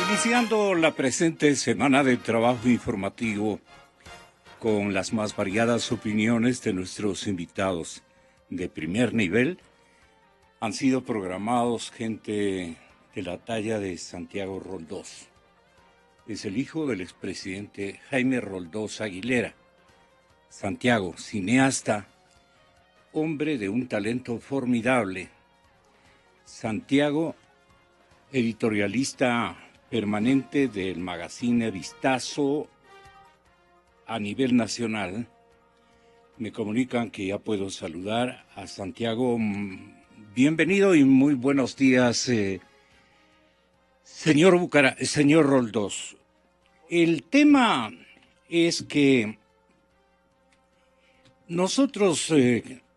Iniciando la presente semana de trabajo informativo con las más variadas opiniones de nuestros invitados de primer nivel, han sido programados gente de la talla de Santiago Roldós. Es el hijo del expresidente Jaime Roldós Aguilera. Santiago, cineasta, hombre de un talento formidable. Santiago, editorialista permanente del magazine Vistazo a nivel nacional. Me comunican que ya puedo saludar a Santiago. Bienvenido y muy buenos días, señor Roldós. El tema es que nosotros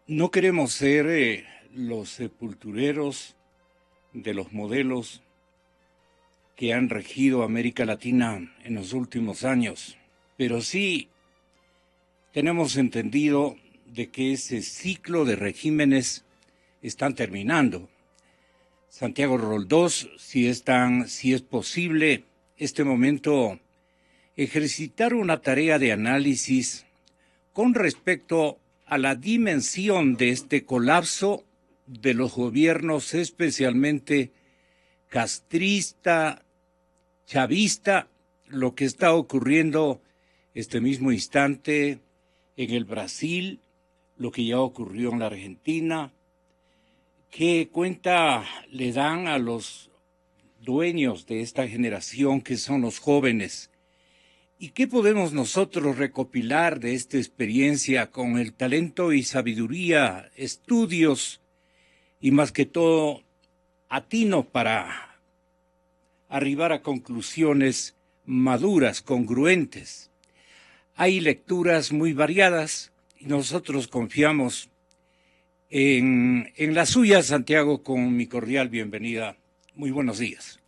no queremos ser los sepultureros de los modelos que han regido América Latina en los últimos años, pero sí tenemos entendido de que ese ciclo de regímenes están terminando. Santiago Roldós, si es posible, este momento, ejercitar una tarea de análisis con respecto a la dimensión de este colapso de los gobiernos, especialmente castrista, chavista, lo que está ocurriendo este mismo instante en el Brasil, lo que ya ocurrió en la Argentina. ¿Qué cuenta le dan a los dueños de esta generación, que son los jóvenes? ¿Y qué podemos nosotros recopilar de esta experiencia con el talento y sabiduría, estudios y más que todo atino para arribar a conclusiones maduras, congruentes? Hay lecturas muy variadas y nosotros confiamos en la suya, Santiago, con mi cordial bienvenida. Muy buenos días.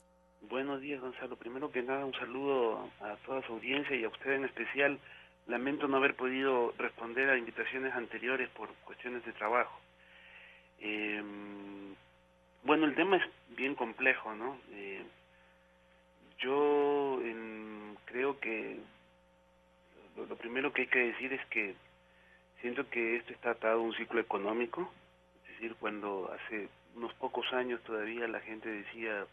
Buenos días, Gonzalo. Primero que nada, un saludo a toda su audiencia y a usted en especial. Lamento no haber podido responder a invitaciones anteriores por cuestiones de trabajo. Bueno, el tema es bien complejo, ¿no? Yo creo que lo primero que hay que decir es que siento que esto está atado a un ciclo económico. Es decir, cuando hace unos pocos años todavía la gente decía,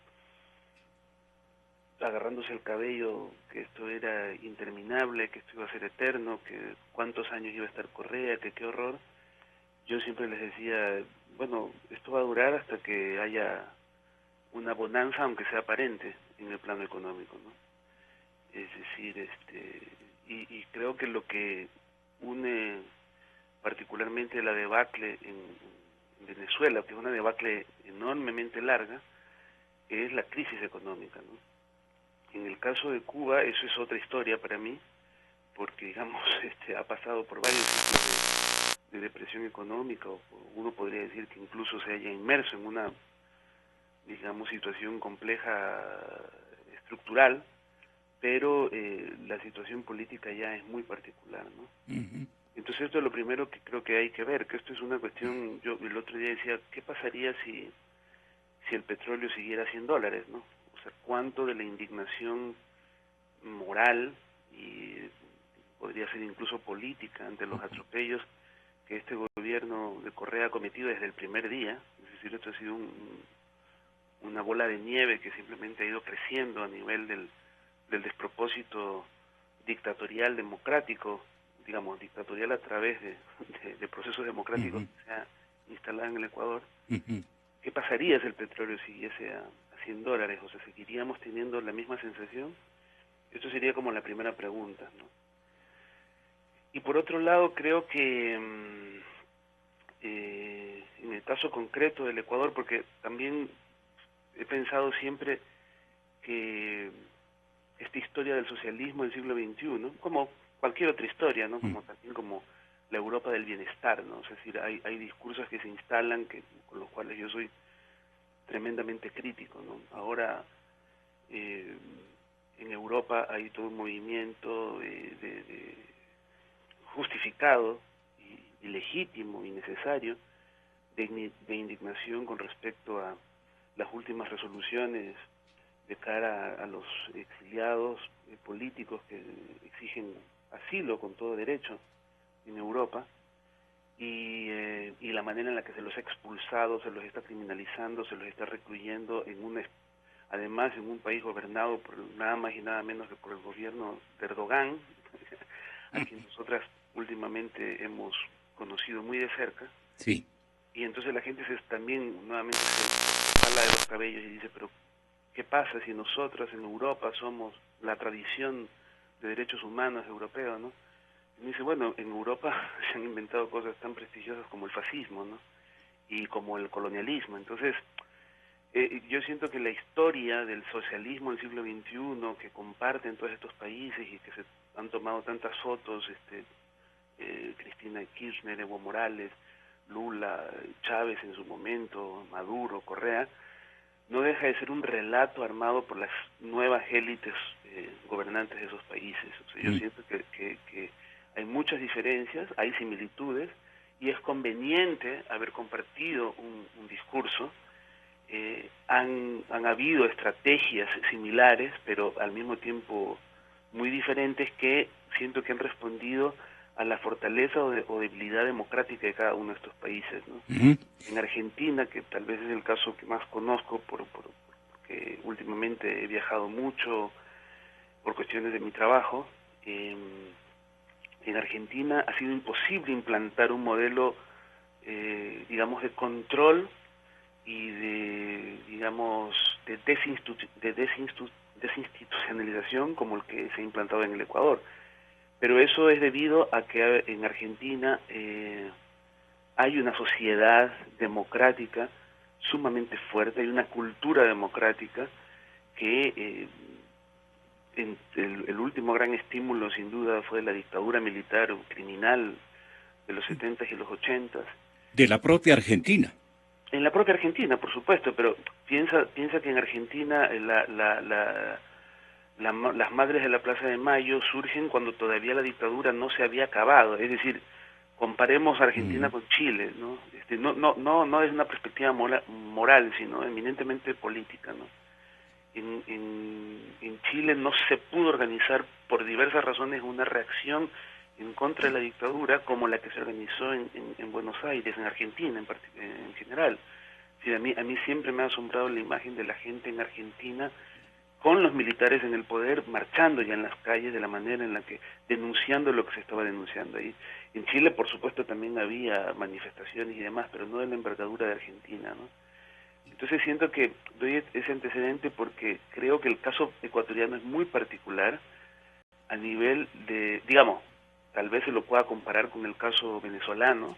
agarrándose el cabello, que esto era interminable, que esto iba a ser eterno, que cuántos años iba a estar Correa, que qué horror. Yo siempre les decía, bueno, esto va a durar hasta que haya una bonanza, aunque sea aparente, en el plano económico, ¿no? Es decir, y creo que lo que une particularmente la debacle en Venezuela, que es una debacle enormemente larga, es la crisis económica, ¿no? En el caso de Cuba, eso es otra historia para mí, porque, digamos, ha pasado por varios ciclos de depresión económica, o uno podría decir que incluso se haya inmerso en una, digamos, situación compleja estructural, pero la situación política ya es muy particular, ¿no? Uh-huh. Entonces esto es lo primero que creo que hay que ver, que esto es una cuestión. Yo el otro día decía, ¿qué pasaría si el petróleo siguiera a $100, ¿no? O sea, cuánto de la indignación moral y podría ser incluso política ante los atropellos que este gobierno de Correa ha cometido desde el primer día. Es decir, esto ha sido una bola de nieve que simplemente ha ido creciendo a nivel del despropósito dictatorial democrático, digamos, dictatorial a través de procesos democráticos que se ha instalado en el Ecuador. ¿Qué pasaría si el petróleo siguiese a $100? O sea, ¿seguiríamos teniendo la misma sensación? Esto sería como la primera pregunta, ¿no? Y por otro lado, creo que en el caso concreto del Ecuador, porque también he pensado siempre que esta historia del socialismo del siglo XXI, ¿no? Como cualquier otra historia, ¿no? Como también como la Europa del bienestar, ¿no? Es decir, hay discursos que se instalan con los cuales yo soy tremendamente crítico, ¿no? Ahora en Europa hay todo un movimiento justificado y legítimo y necesario de indignación con respecto a las últimas resoluciones de cara a los exiliados políticos que exigen asilo con todo derecho en Europa, y la manera en la que se los ha expulsado, se los está criminalizando, se los está recluyendo además en un país gobernado por nada más y nada menos que por el gobierno de Erdogan, a quien nosotras últimamente hemos conocido muy de cerca. Sí. Y entonces la gente también nuevamente se jala de los cabellos y dice, pero ¿qué pasa si nosotras en Europa somos la tradición de derechos humanos europeo, ¿no? Y dice, bueno, en Europa se han inventado cosas tan prestigiosas como el fascismo, ¿no? Y como el colonialismo. Entonces, yo siento que la historia del socialismo del siglo XXI, que comparten todos estos países y que se han tomado tantas fotos, Cristina Kirchner, Evo Morales, Lula, Chávez en su momento, Maduro, Correa, no deja de ser un relato armado por las nuevas élites gobernantes de esos países. O sea, yo siento que hay muchas diferencias, hay similitudes, y es conveniente haber compartido un discurso. Han habido estrategias similares, pero al mismo tiempo muy diferentes, que siento que han respondido a la fortaleza o debilidad democrática de cada uno de estos países, ¿no? En Argentina, que tal vez es el caso que más conozco, porque últimamente he viajado mucho por cuestiones de mi trabajo, en Argentina ha sido imposible implantar un modelo, digamos, de control y de desinstitucionalización como el que se ha implantado en el Ecuador. Pero eso es debido a que en Argentina hay una sociedad democrática sumamente fuerte, hay una cultura democrática que el último gran estímulo sin duda fue la dictadura militar o criminal de los 70s y los 80s. De la propia Argentina. En la propia Argentina, por supuesto, pero piensa que en Argentina las madres de la Plaza de Mayo surgen cuando todavía la dictadura no se había acabado. Es decir, comparemos Argentina con Chile, ¿no? No es una perspectiva moral, sino eminentemente política, ¿no? En Chile no se pudo organizar por diversas razones una reacción en contra de la dictadura como la que se organizó en Buenos Aires, en Argentina en general. Sí, a mí siempre me ha asombrado la imagen de la gente en Argentina con los militares en el poder, marchando ya en las calles de la manera en la que, denunciando lo que se estaba denunciando ahí. En Chile, por supuesto, también había manifestaciones y demás, pero no de la envergadura de Argentina, ¿no? Entonces siento que doy ese antecedente porque creo que el caso ecuatoriano es muy particular a nivel de, digamos, tal vez se lo pueda comparar con el caso venezolano,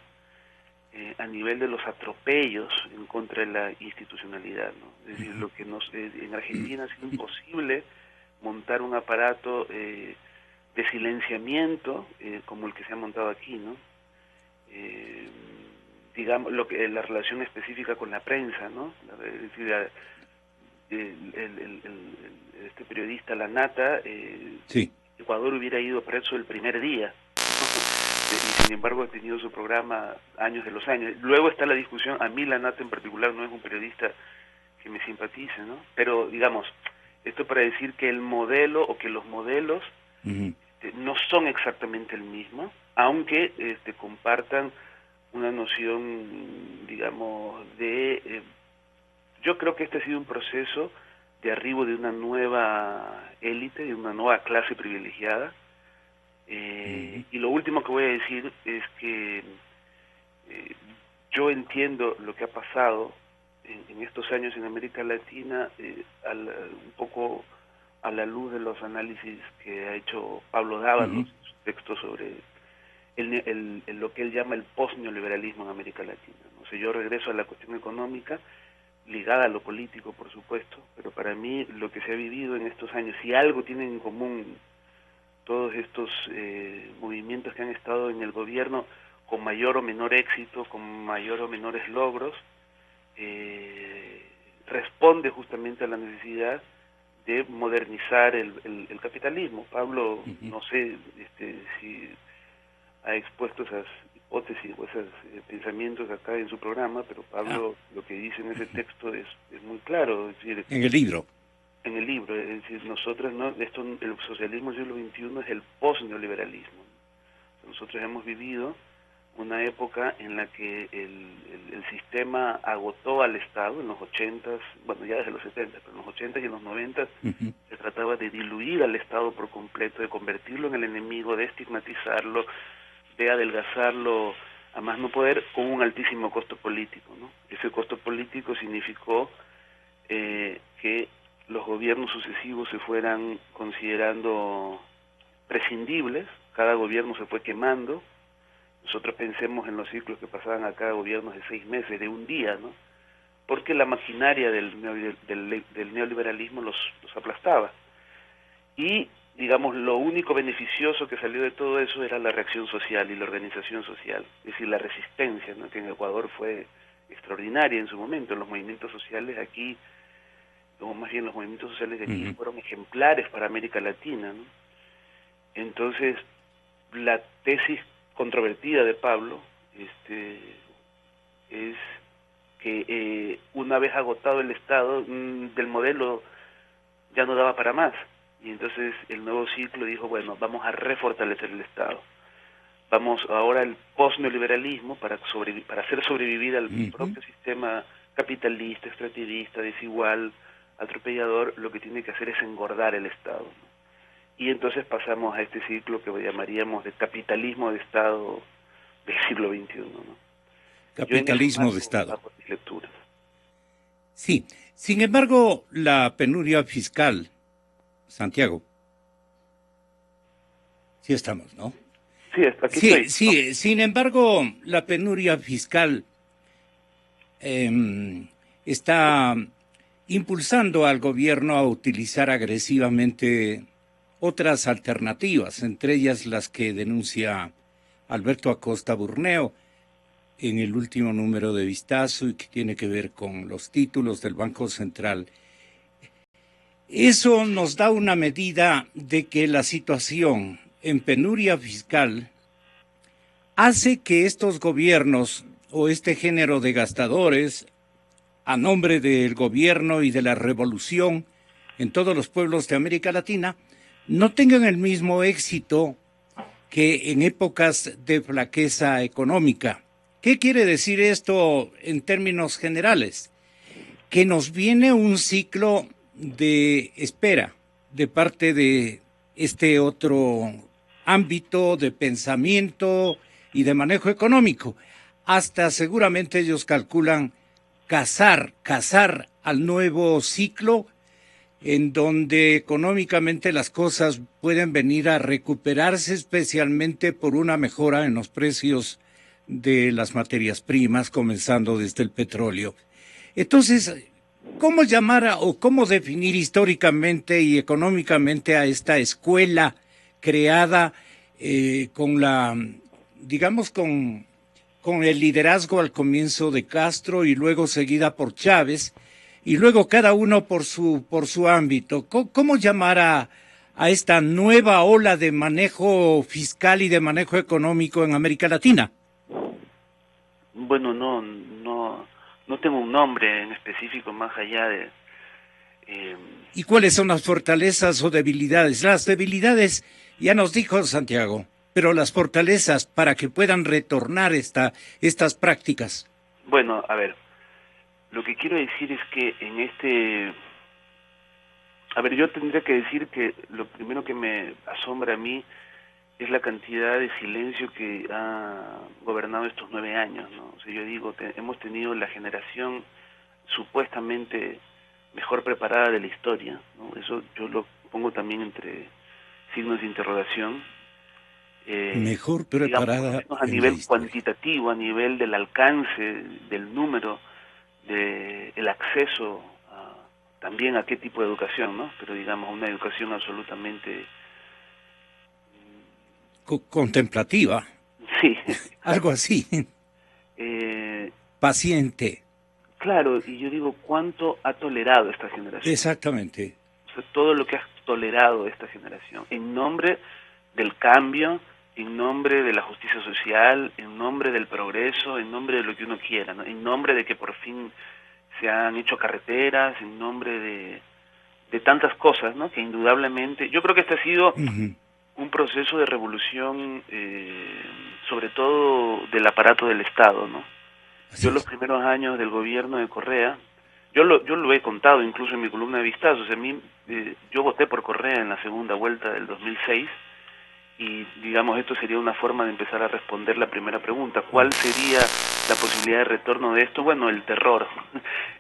a nivel de los atropellos en contra de la institucionalidad, ¿no? Es decir, lo que en Argentina ha sido imposible montar un aparato de silenciamiento como el que se ha montado aquí, ¿no? Digamos, la relación específica con la prensa, ¿no? Es decir, este periodista Lanata, sí. Ecuador hubiera ido preso el primer día, y sin embargo ha tenido su programa años de los años. Luego está la discusión, a mí Lanata en particular no es un periodista que me simpatice, ¿no? Pero digamos, esto para decir que el modelo o que los modelos no son exactamente el mismo, aunque compartan una noción, digamos, yo creo que este ha sido un proceso de arribo de una nueva élite, de una nueva clase privilegiada. Y lo último que voy a decir es que yo entiendo lo que ha pasado en estos años en América Latina, un poco a la luz de los análisis que ha hecho Pablo Dávalos en su texto sobre lo que él llama el post-neoliberalismo en América Latina, ¿no? O sea, yo regreso a la cuestión económica, ligada a lo político, por supuesto, pero para mí lo que se ha vivido en estos años, si algo tienen en común todos estos movimientos que han estado en el gobierno con mayor o menor éxito, con mayor o menores logros, responde justamente a la necesidad de modernizar el capitalismo. Pablo, no sé si ha expuesto esas hipótesis o esos pensamientos acá en su programa, pero Pablo lo que dice en ese texto es muy claro. Es decir, en el libro. En el Es decir, nosotros no, el socialismo del siglo XXI es el post-neoliberalismo. Nosotros hemos vivido una época en la que el sistema agotó al Estado en los 80s, bueno, ya desde los 70, pero en los 80s y en los 90s se trataba de diluir al Estado por completo, de convertirlo en el enemigo, de estigmatizarlo, de adelgazarlo a más no poder, con un altísimo costo político, ¿no? Ese costo político significó que los gobiernos sucesivos se fueran considerando prescindibles, cada gobierno se fue quemando. Nosotros pensemos en los ciclos que pasaban acá, gobiernos de 6 meses, de un día, ¿no? Porque la maquinaria del neoliberalismo los aplastaba. Y, digamos, lo único beneficioso que salió de todo eso era la reacción social y la organización social, es decir, la resistencia, ¿no? Que en Ecuador fue extraordinaria en su momento. Los movimientos sociales aquí, o más bien los movimientos sociales de aquí, fueron ejemplares para América Latina, ¿no? Entonces, la tesis controvertida de Pablo es que una vez agotado el Estado, del modelo ya no daba para más, y entonces el nuevo ciclo dijo, bueno, vamos a refortalecer el Estado, vamos ahora al post-neoliberalismo para hacer sobrevivir al propio sistema capitalista, extractivista, desigual, atropellador. Lo que tiene que hacer es engordar el Estado, ¿no? Y entonces pasamos a este ciclo que llamaríamos de capitalismo de Estado del siglo XXI, ¿no? Capitalismo de Estado. Mis lecturas. Sí, sin embargo, la penuria fiscal, Santiago, sí estamos, ¿no? Sí, aquí estoy. Sí, ¿no? Sin embargo, la penuria fiscal está impulsando al gobierno a utilizar agresivamente otras alternativas, entre ellas las que denuncia Alberto Acosta Burneo en el último número de Vistazo y que tiene que ver con los títulos del Banco Central. Eso nos da una medida de que la situación en penuria fiscal hace que estos gobiernos o este género de gastadores, a nombre del gobierno y de la revolución en todos los pueblos de América Latina, no tengan el mismo éxito que en épocas de flaqueza económica. ¿Qué quiere decir esto en términos generales? Que nos viene un ciclo de espera de parte de este otro ámbito de pensamiento y de manejo económico. Hasta seguramente ellos calculan casar al nuevo ciclo en donde económicamente las cosas pueden venir a recuperarse, especialmente por una mejora en los precios de las materias primas, comenzando desde el petróleo. Entonces, ¿cómo llamar o cómo definir históricamente y económicamente a esta escuela creada con la, digamos, con el liderazgo al comienzo de Castro y luego seguida por Chávez, y luego cada uno por su ámbito? ¿Cómo llamar a esta nueva ola de manejo fiscal y de manejo económico en América Latina? Bueno, no tengo un nombre en específico más allá de... ¿Y cuáles son las fortalezas o debilidades? Las debilidades, ya nos dijo Santiago, pero las fortalezas para que puedan retornar estas prácticas. Bueno, a ver, lo que quiero decir es que yo tendría que decir que lo primero que me asombra a mí es la cantidad de silencio que ha gobernado estos 9 años, ¿no? O sea, yo digo, hemos tenido la generación supuestamente mejor preparada de la historia, ¿no? Eso yo lo pongo también entre signos de interrogación. Mejor preparada, digamos, a nivel cuantitativo, a nivel del alcance, del número, del acceso también a qué tipo de educación, ¿no? Pero digamos, una educación absolutamente... contemplativa. Sí. Algo así. Paciente. Claro, y yo digo, ¿cuánto ha tolerado esta generación? Exactamente. O sea, todo lo que ha tolerado esta generación, en nombre del cambio, en nombre de la justicia social, en nombre del progreso, en nombre de lo que uno quiera, ¿no? En nombre de que por fin se han hecho carreteras, en nombre de de tantas cosas, ¿no? Que indudablemente, yo creo que este ha sido Ujú. un proceso de revolución, sobre todo del aparato del Estado, ¿no? Así Yo los es. primeros años del gobierno de Correa, yo lo he contado incluso en mi columna de vistazos, a mí, yo voté por Correa en la segunda vuelta del 2006, y digamos esto sería una forma de empezar a responder la primera pregunta. ¿Cuál sería la posibilidad de retorno de esto? Bueno, el terror.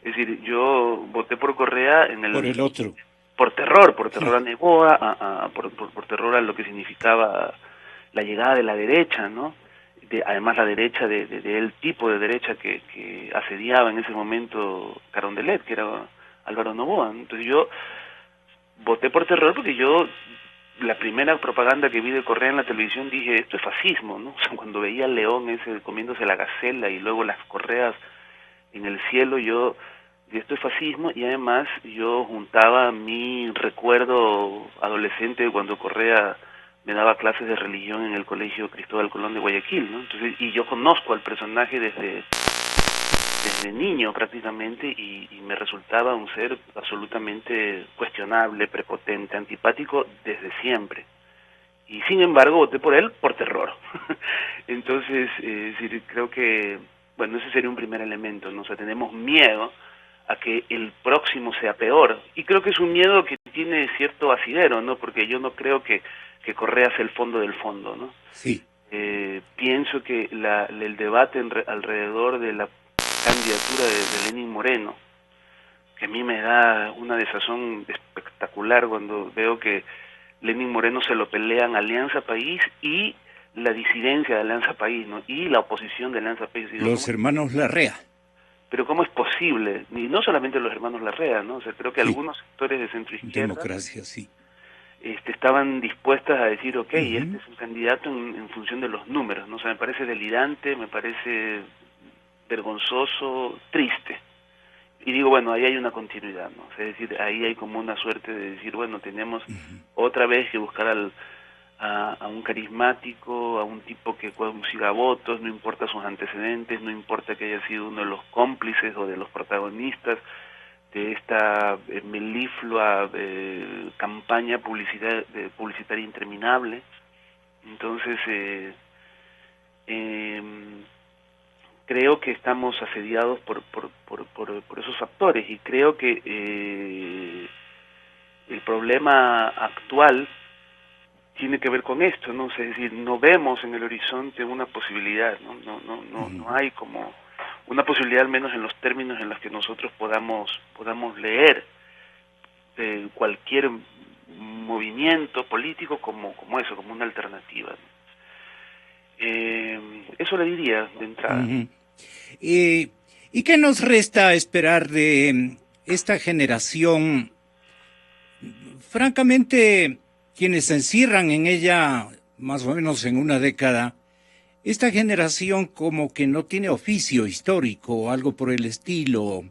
Es decir, yo voté por Correa Por el otro. por terror a Noboa, por terror a lo que significaba la llegada de la derecha, ¿no? Además la derecha del tipo de derecha que asediaba en ese momento Carondelet, que era Álvaro Noboa. Entonces yo voté por terror porque yo, la primera propaganda que vi de Correa en la televisión, dije, esto es fascismo, ¿no? O sea, cuando veía al león ese comiéndose la gacela y luego las correas en el cielo, yo dije, esto es fascismo. Y además yo juntaba mi recuerdo adolescente cuando Correa me daba clases de religión en el Colegio Cristóbal Colón de Guayaquil, ¿no? Entonces, y yo conozco al personaje desde niño prácticamente, y me resultaba un ser absolutamente cuestionable, prepotente, antipático desde siempre. Y sin embargo voté por él por terror. Entonces, creo que, bueno, ese sería un primer elemento, ¿no? O sea, tenemos miedo a que el próximo sea peor. Y creo que es un miedo que tiene cierto asidero, ¿no? Porque yo no creo que Correa sea el fondo del fondo, ¿no? Sí. Pienso que el debate alrededor de la candidatura de Lenín Moreno, que a mí me da una desazón espectacular cuando veo que Lenín Moreno se lo pelean Alianza País y la disidencia de Alianza País, ¿no? Y la oposición de Alianza País. Digo, Los hermanos Larrea. pero ¿cómo es posible? Y no solamente los hermanos Larrea, ¿no? O sea, creo que Sí. algunos sectores de centroizquierda Democracia, sí. estaban dispuestas a decir, ok, este Ujú. es un candidato en función de los números, ¿no? O sea, me parece delirante, me parece vergonzoso, triste. Y digo, bueno, ahí hay una continuidad, ¿no? O sea, es decir, ahí hay como una suerte de decir, bueno, tenemos otra vez que buscar a un carismático, a un tipo que consiga votos, no importa sus antecedentes, no importa que haya sido uno de los cómplices o de los protagonistas de esta meliflua campaña publicitaria interminable. Entonces, creo que estamos asediados por esos factores, y creo que el problema actual tiene que ver con esto, ¿no? O sea, es decir, no vemos en el horizonte una posibilidad, ¿no? No hay como una posibilidad, al menos en los términos en los que nosotros podamos leer cualquier movimiento político como eso, como una alternativa, ¿no? Eso le diría de entrada. Ujú. Eh, ¿Y qué nos resta esperar de esta generación? Francamente, quienes se encierran en ella más o menos en una década, esta generación como que no tiene oficio histórico o algo por el estilo.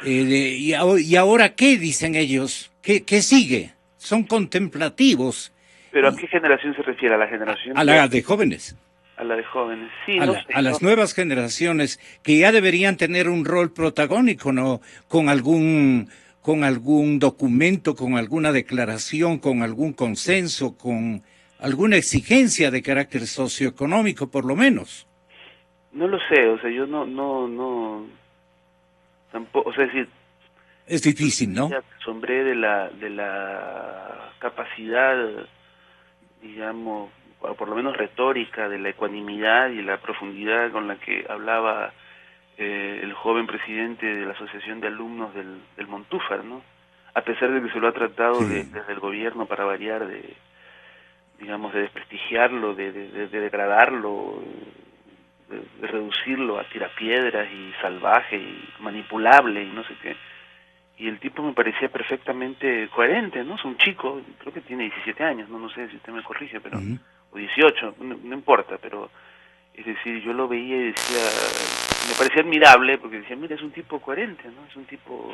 ¿Y ahora qué dicen ellos? ¿Qué sigue? Son contemplativos. Pero ¿a Y qué generación se refiere? ¿A la a generación la de jóvenes, a la de jóvenes? Sí, no sé, a ¿no? las nuevas generaciones que ya deberían tener un rol protagónico, ¿no? Con algún documento, con alguna declaración, con algún consenso, con alguna exigencia de carácter socioeconómico, por lo menos. No lo sé, o sea, yo tampoco, o sea, es decir, Es yo difícil, ¿no? me asombré de la capacidad, digamos, o por lo menos retórica, de la ecuanimidad y la profundidad con la que hablaba el joven presidente de la Asociación de Alumnos del Montúfar, ¿no? A pesar de que se lo ha tratado Sí. desde el gobierno, para variar, digamos, de desprestigiarlo, de degradarlo, de reducirlo a tirapiedras y salvaje y manipulable y no sé qué. Y el tipo me parecía perfectamente coherente, ¿no? Es un chico, creo que tiene 17 años, no sé si usted me corrige, pero Ujú. o 18, no importa, pero es decir, yo lo veía y decía, me parecía admirable porque decía, mira, es un tipo coherente, ¿no? Es un tipo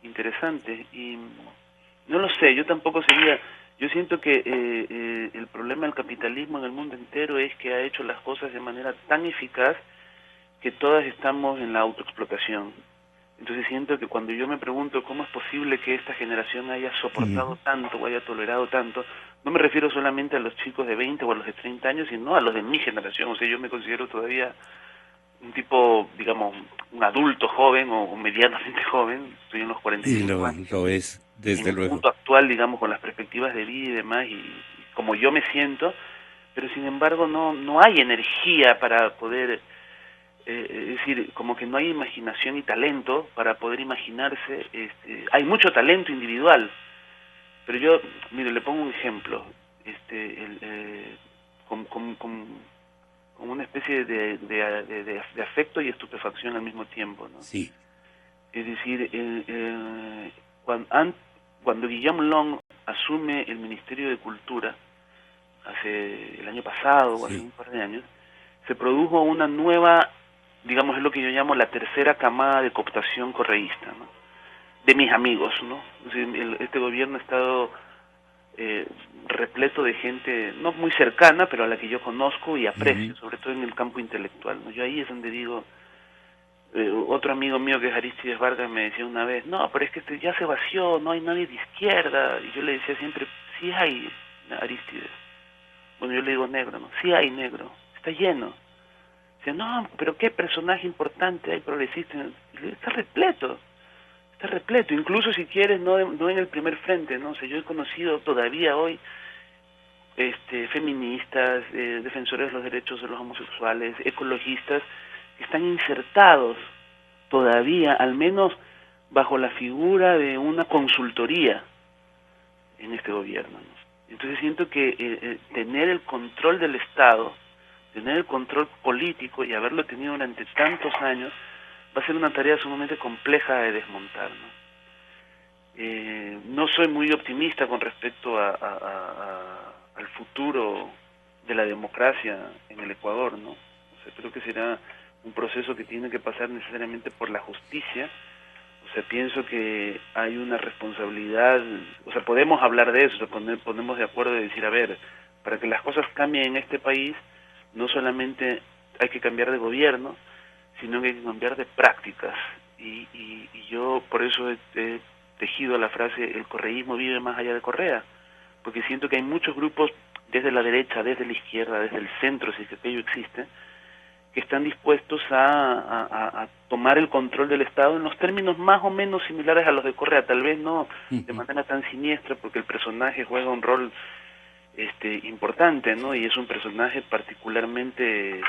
interesante. Y no lo sé, yo tampoco sería, yo siento que el problema del capitalismo en el mundo entero es que ha hecho las cosas de manera tan eficaz que todas estamos en la autoexplotación. Entonces siento que cuando yo me pregunto cómo es posible que esta generación haya soportado tanto o haya tolerado tanto, no me refiero solamente a los chicos de 20 o a los de 30 años, sino a los de mi generación. O sea, yo me considero todavía un tipo, digamos, un adulto joven o medianamente joven, estoy en los Y 45 años. lo es, En desde el luego. mundo actual, digamos, con las perspectivas de vida y demás, y como yo me siento, pero sin embargo no hay energía para poder, es decir, como que no hay imaginación y talento para poder imaginarse, hay mucho talento individual, pero yo, mire, le pongo un ejemplo, con una especie de afecto y estupefacción al mismo tiempo, ¿no? Sí. Es decir, cuando Guillaume Long asume el Ministerio de Cultura, hace el año pasado o hace Sí. un par de años, se produjo una nueva, digamos, es lo que yo llamo la tercera camada de cooptación correísta, ¿no? De mis amigos, ¿no? Es decir, este gobierno ha estado repleto de gente no muy cercana, pero a la que yo conozco y aprecio, sobre todo en el campo intelectual, ¿no? Yo ahí es donde digo, otro amigo mío que es Aristides Vargas me decía una vez, no, pero es que ya se vació, no hay nadie de izquierda, y yo le decía siempre, sí hay, Aristides. Bueno, yo le digo negro, ¿no? Sí hay negro, está lleno. Dice, no, pero qué personaje importante hay progresista. Y le digo, está repleto, incluso si quieres, no en el primer frente, ¿no? O sea, yo he conocido todavía hoy feministas, defensores de los derechos de los homosexuales, ecologistas, que están insertados todavía, al menos bajo la figura de una consultoría en este gobierno, ¿no? Entonces siento que tener el control del Estado, tener el control político y haberlo tenido durante tantos años, va a ser una tarea sumamente compleja de desmontar, ¿no? No soy muy optimista con respecto al futuro de la democracia en el Ecuador, ¿no? O sea, creo que será un proceso que tiene que pasar necesariamente por la justicia. O sea, pienso que hay una responsabilidad, o sea, podemos hablar de eso, ponemos de acuerdo de decir, a ver, para que las cosas cambien en este país, no solamente hay que cambiar de gobierno, sino que hay que cambiar de prácticas. Y yo por eso he tejido la frase, el correísmo vive más allá de Correa, porque siento que hay muchos grupos desde la derecha, desde la izquierda, desde el centro, si es que aquello existe, que están dispuestos a tomar el control del Estado en los términos más o menos similares a los de Correa, tal vez no de manera tan siniestra, porque el personaje juega un rol importante, ¿no? Y es un personaje particularmente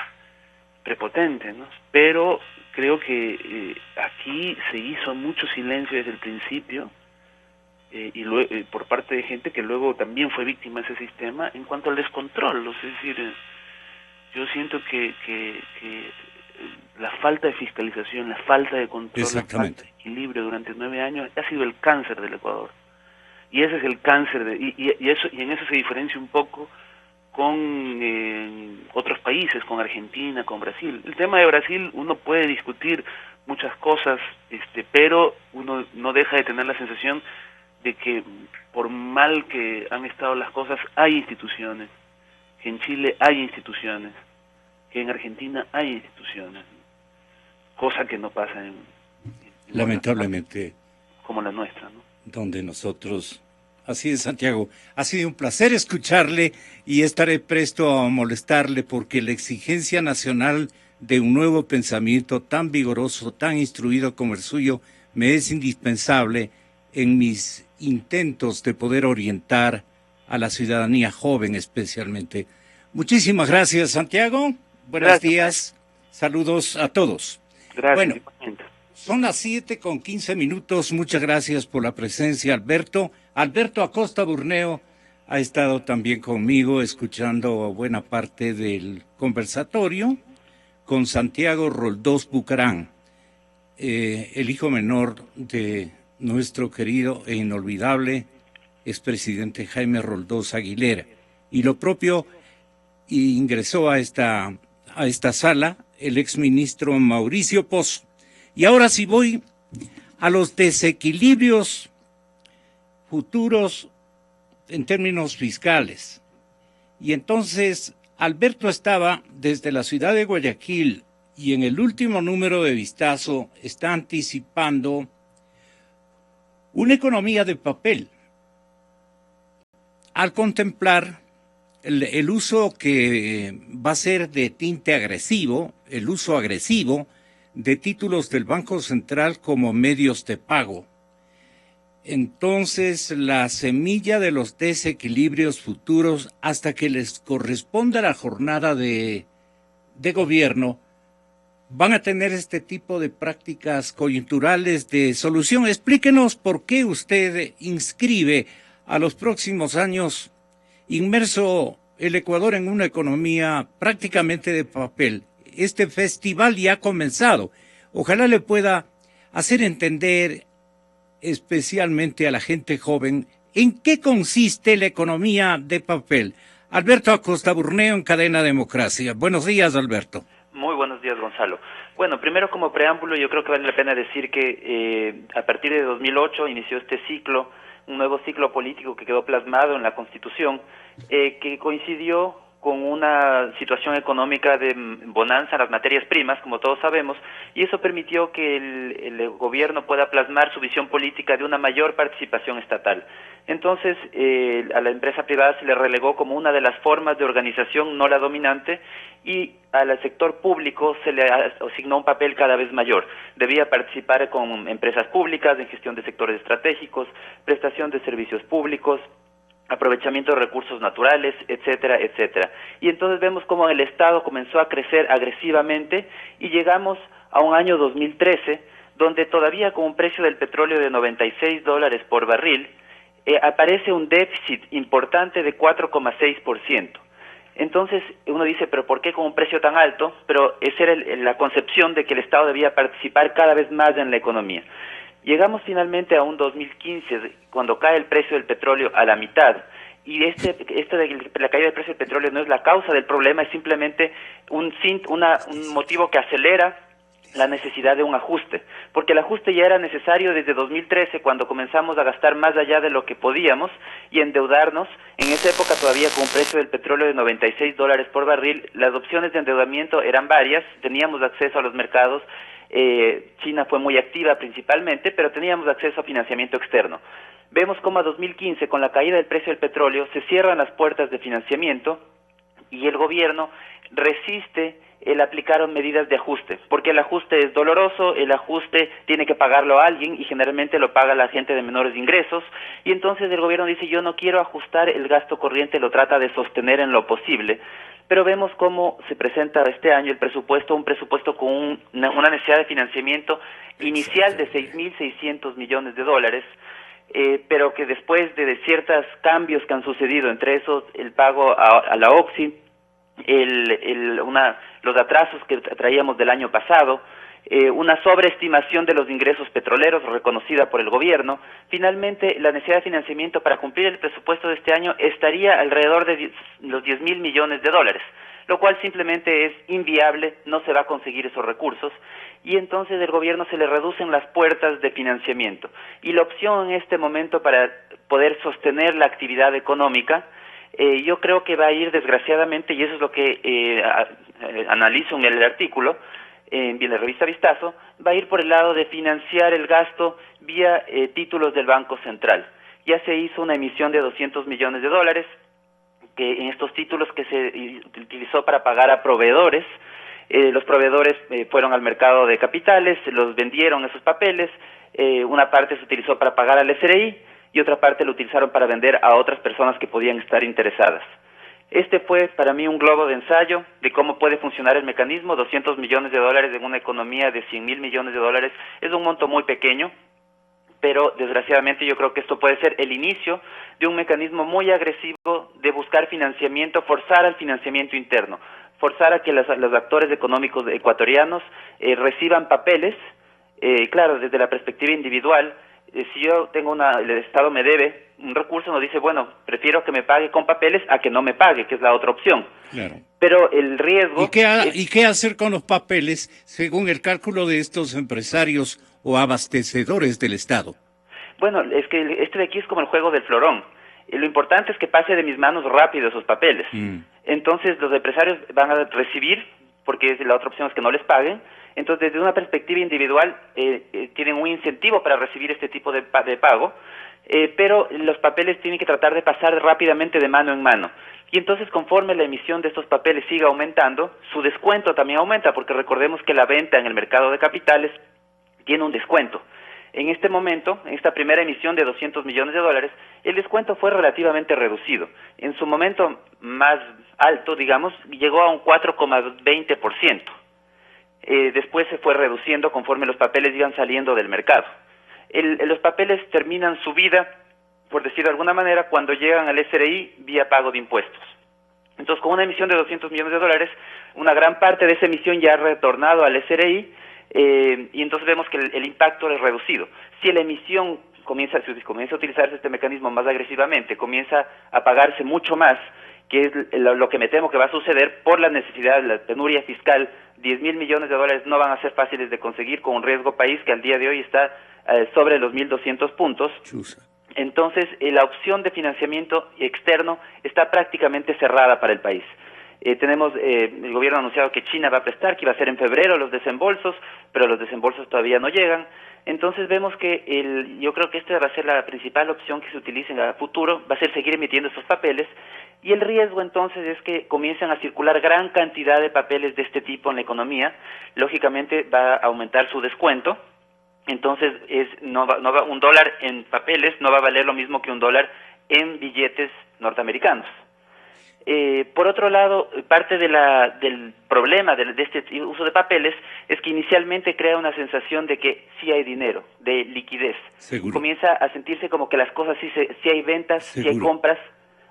prepotente, ¿no? Pero creo que aquí se hizo mucho silencio desde el principio, por parte de gente que luego también fue víctima de ese sistema en cuanto al descontrol. Es decir, yo siento que la falta de fiscalización, la falta de control, la falta de equilibrio durante 9 años ha sido el cáncer del Ecuador. Y ese es el cáncer, y en eso se diferencia un poco con otros países, con Argentina, con Brasil. El tema de Brasil, uno puede discutir muchas cosas, pero uno no deja de tener la sensación de que por mal que han estado las cosas, hay instituciones, que en Chile hay instituciones, que en Argentina hay instituciones, cosa que no pasa en lamentablemente como la nuestra, ¿no? Donde nosotros. Así es, Santiago. Ha sido un placer escucharle y estaré presto a molestarle porque la exigencia nacional de un nuevo pensamiento tan vigoroso, tan instruido como el suyo, me es indispensable en mis intentos de poder orientar a la ciudadanía joven especialmente. Muchísimas gracias, Santiago. Buenos días. Saludos a todos. Gracias. Bueno, son las 7:15. Muchas gracias por la presencia, Alberto. Alberto Acosta Burneo ha estado también conmigo escuchando buena parte del conversatorio con Santiago Roldós Bucarán, el hijo menor de nuestro querido e inolvidable expresidente Jaime Roldós Aguilera. Y lo propio ingresó a esta sala el exministro Mauricio Pozo. Y ahora sí voy a los desequilibrios futuros en términos fiscales. Y entonces Alberto estaba desde la ciudad de Guayaquil y en el último número de Vistazo está anticipando una economía de papel, al contemplar el uso que va a ser de tinte agresivo, el uso agresivo de títulos del Banco Central como medios de pago. Entonces, la semilla de los desequilibrios futuros, hasta que les corresponda la jornada de gobierno, van a tener este tipo de prácticas coyunturales de solución. Explíquenos por qué usted inscribe a los próximos años inmerso el Ecuador en una economía prácticamente de papel. Este festival ya ha comenzado. Ojalá le pueda hacer entender especialmente a la gente joven en qué consiste la economía de papel. Alberto Acosta Burneo en Cadena Democracia. Buenos días, Alberto. Muy buenos días, Gonzalo. Bueno, primero como preámbulo, yo creo que vale la pena decir que a partir de 2008 inició este ciclo, un nuevo ciclo político que quedó plasmado en la Constitución, que coincidió con una situación económica de bonanza en las materias primas, como todos sabemos, y eso permitió que el gobierno pueda plasmar su visión política de una mayor participación estatal. Entonces, a la empresa privada se le relegó como una de las formas de organización, no la dominante, y al sector público se le asignó un papel cada vez mayor. Debía participar con empresas públicas en gestión de sectores estratégicos, prestación de servicios públicos, aprovechamiento de recursos naturales, etcétera, etcétera. Y entonces vemos cómo el Estado comenzó a crecer agresivamente y llegamos a un año 2013, donde todavía con un precio del petróleo de $96 por barril, aparece un déficit importante de 4,6%. Entonces uno dice, pero ¿por qué con un precio tan alto? Pero esa era la concepción de que el Estado debía participar cada vez más en la economía. Llegamos finalmente a un 2015, cuando cae el precio del petróleo a la mitad, y la caída del precio del petróleo no es la causa del problema, es simplemente un motivo que acelera la necesidad de un ajuste, porque el ajuste ya era necesario desde 2013, cuando comenzamos a gastar más allá de lo que podíamos y endeudarnos. En esa época todavía con un precio del petróleo de $96 por barril, las opciones de endeudamiento eran varias, teníamos acceso a los mercados. China fue muy activa principalmente, pero teníamos acceso a financiamiento externo. Vemos cómo a 2015, con la caída del precio del petróleo, se cierran las puertas de financiamiento y el gobierno resiste el aplicar medidas de ajuste, porque el ajuste es doloroso, el ajuste tiene que pagarlo a alguien y generalmente lo paga la gente de menores ingresos, y entonces el gobierno dice, yo no quiero ajustar el gasto corriente, lo trata de sostener en lo posible. Pero vemos cómo se presenta este año el presupuesto, un presupuesto con una necesidad de financiamiento inicial de $6.600 millones, pero que después de ciertos cambios que han sucedido, entre esos el pago a la OXI, los atrasos que traíamos del año pasado, una sobreestimación de los ingresos petroleros reconocida por el gobierno, finalmente la necesidad de financiamiento para cumplir el presupuesto de este año estaría alrededor de los $10.000 millones, lo cual simplemente es inviable, no se va a conseguir esos recursos, y entonces el gobierno se le reducen las puertas de financiamiento. Y la opción en este momento para poder sostener la actividad económica, yo creo que va a ir desgraciadamente, y eso es lo que analizo en el artículo, en la revista Vistazo, va a ir por el lado de financiar el gasto vía títulos del Banco Central. Ya se hizo una emisión de $200 millones, que en estos títulos que se utilizó para pagar a proveedores. Los proveedores fueron al mercado de capitales, los vendieron esos papeles, una parte se utilizó para pagar al SRI y otra parte lo utilizaron para vender a otras personas que podían estar interesadas. Este fue para mí un globo de ensayo de cómo puede funcionar el mecanismo. $200 millones en una economía de $100.000 millones es un monto muy pequeño, pero desgraciadamente yo creo que esto puede ser el inicio de un mecanismo muy agresivo de buscar financiamiento, forzar al financiamiento interno, forzar a que los actores económicos ecuatorianos reciban papeles, claro, desde la perspectiva individual. Si yo tengo el Estado me debe un recurso, nos dice, bueno, prefiero que me pague con papeles a que no me pague, que es la otra opción. Claro. Pero el riesgo... ¿Y qué hacer con los papeles según el cálculo de estos empresarios o abastecedores del Estado? Bueno, es que este de aquí es como el juego del florón. Lo importante es que pase de mis manos rápido esos papeles. Entonces los empresarios van a recibir porque la otra opción es que no les paguen. Entonces, desde una perspectiva individual, tienen un incentivo para recibir este tipo de pago, pero los papeles tienen que tratar de pasar rápidamente de mano en mano. Y entonces, conforme la emisión de estos papeles siga aumentando, su descuento también aumenta, porque recordemos que la venta en el mercado de capitales tiene un descuento. En este momento, en esta primera emisión de $200 millones, el descuento fue relativamente reducido. En su momento más alto, digamos, llegó a un 4,20%. Después se fue reduciendo conforme los papeles iban saliendo del mercado. Los papeles terminan su vida, por decirlo de alguna manera, cuando llegan al SRI vía pago de impuestos. Entonces, con una emisión de $200 millones, una gran parte de esa emisión ya ha retornado al SRI, y entonces vemos que el impacto es reducido. Si la emisión comienza a utilizarse este mecanismo más agresivamente, comienza a pagarse mucho más, que es lo que me temo que va a suceder por la necesidad de la penuria fiscal. $10,000 millones no van a ser fáciles de conseguir con un riesgo país que al día de hoy está sobre los 1.200 puntos. Entonces, la opción de financiamiento externo está prácticamente cerrada para el país. El gobierno ha anunciado que China va a prestar, que iba a ser en febrero los desembolsos, pero los desembolsos todavía no llegan. Entonces vemos que yo creo que esta va a ser la principal opción que se utilice en el futuro, va a ser seguir emitiendo estos papeles, y el riesgo entonces es que comiencen a circular gran cantidad de papeles de este tipo en la economía. Lógicamente va a aumentar su descuento, entonces un dólar en papeles no va a valer lo mismo que un dólar en billetes norteamericanos. Por otro lado, parte del problema de este uso de papeles es que inicialmente crea una sensación de que sí hay dinero, de liquidez. Seguro. Comienza a sentirse como que las cosas sí hay ventas, Seguro. sí hay compras,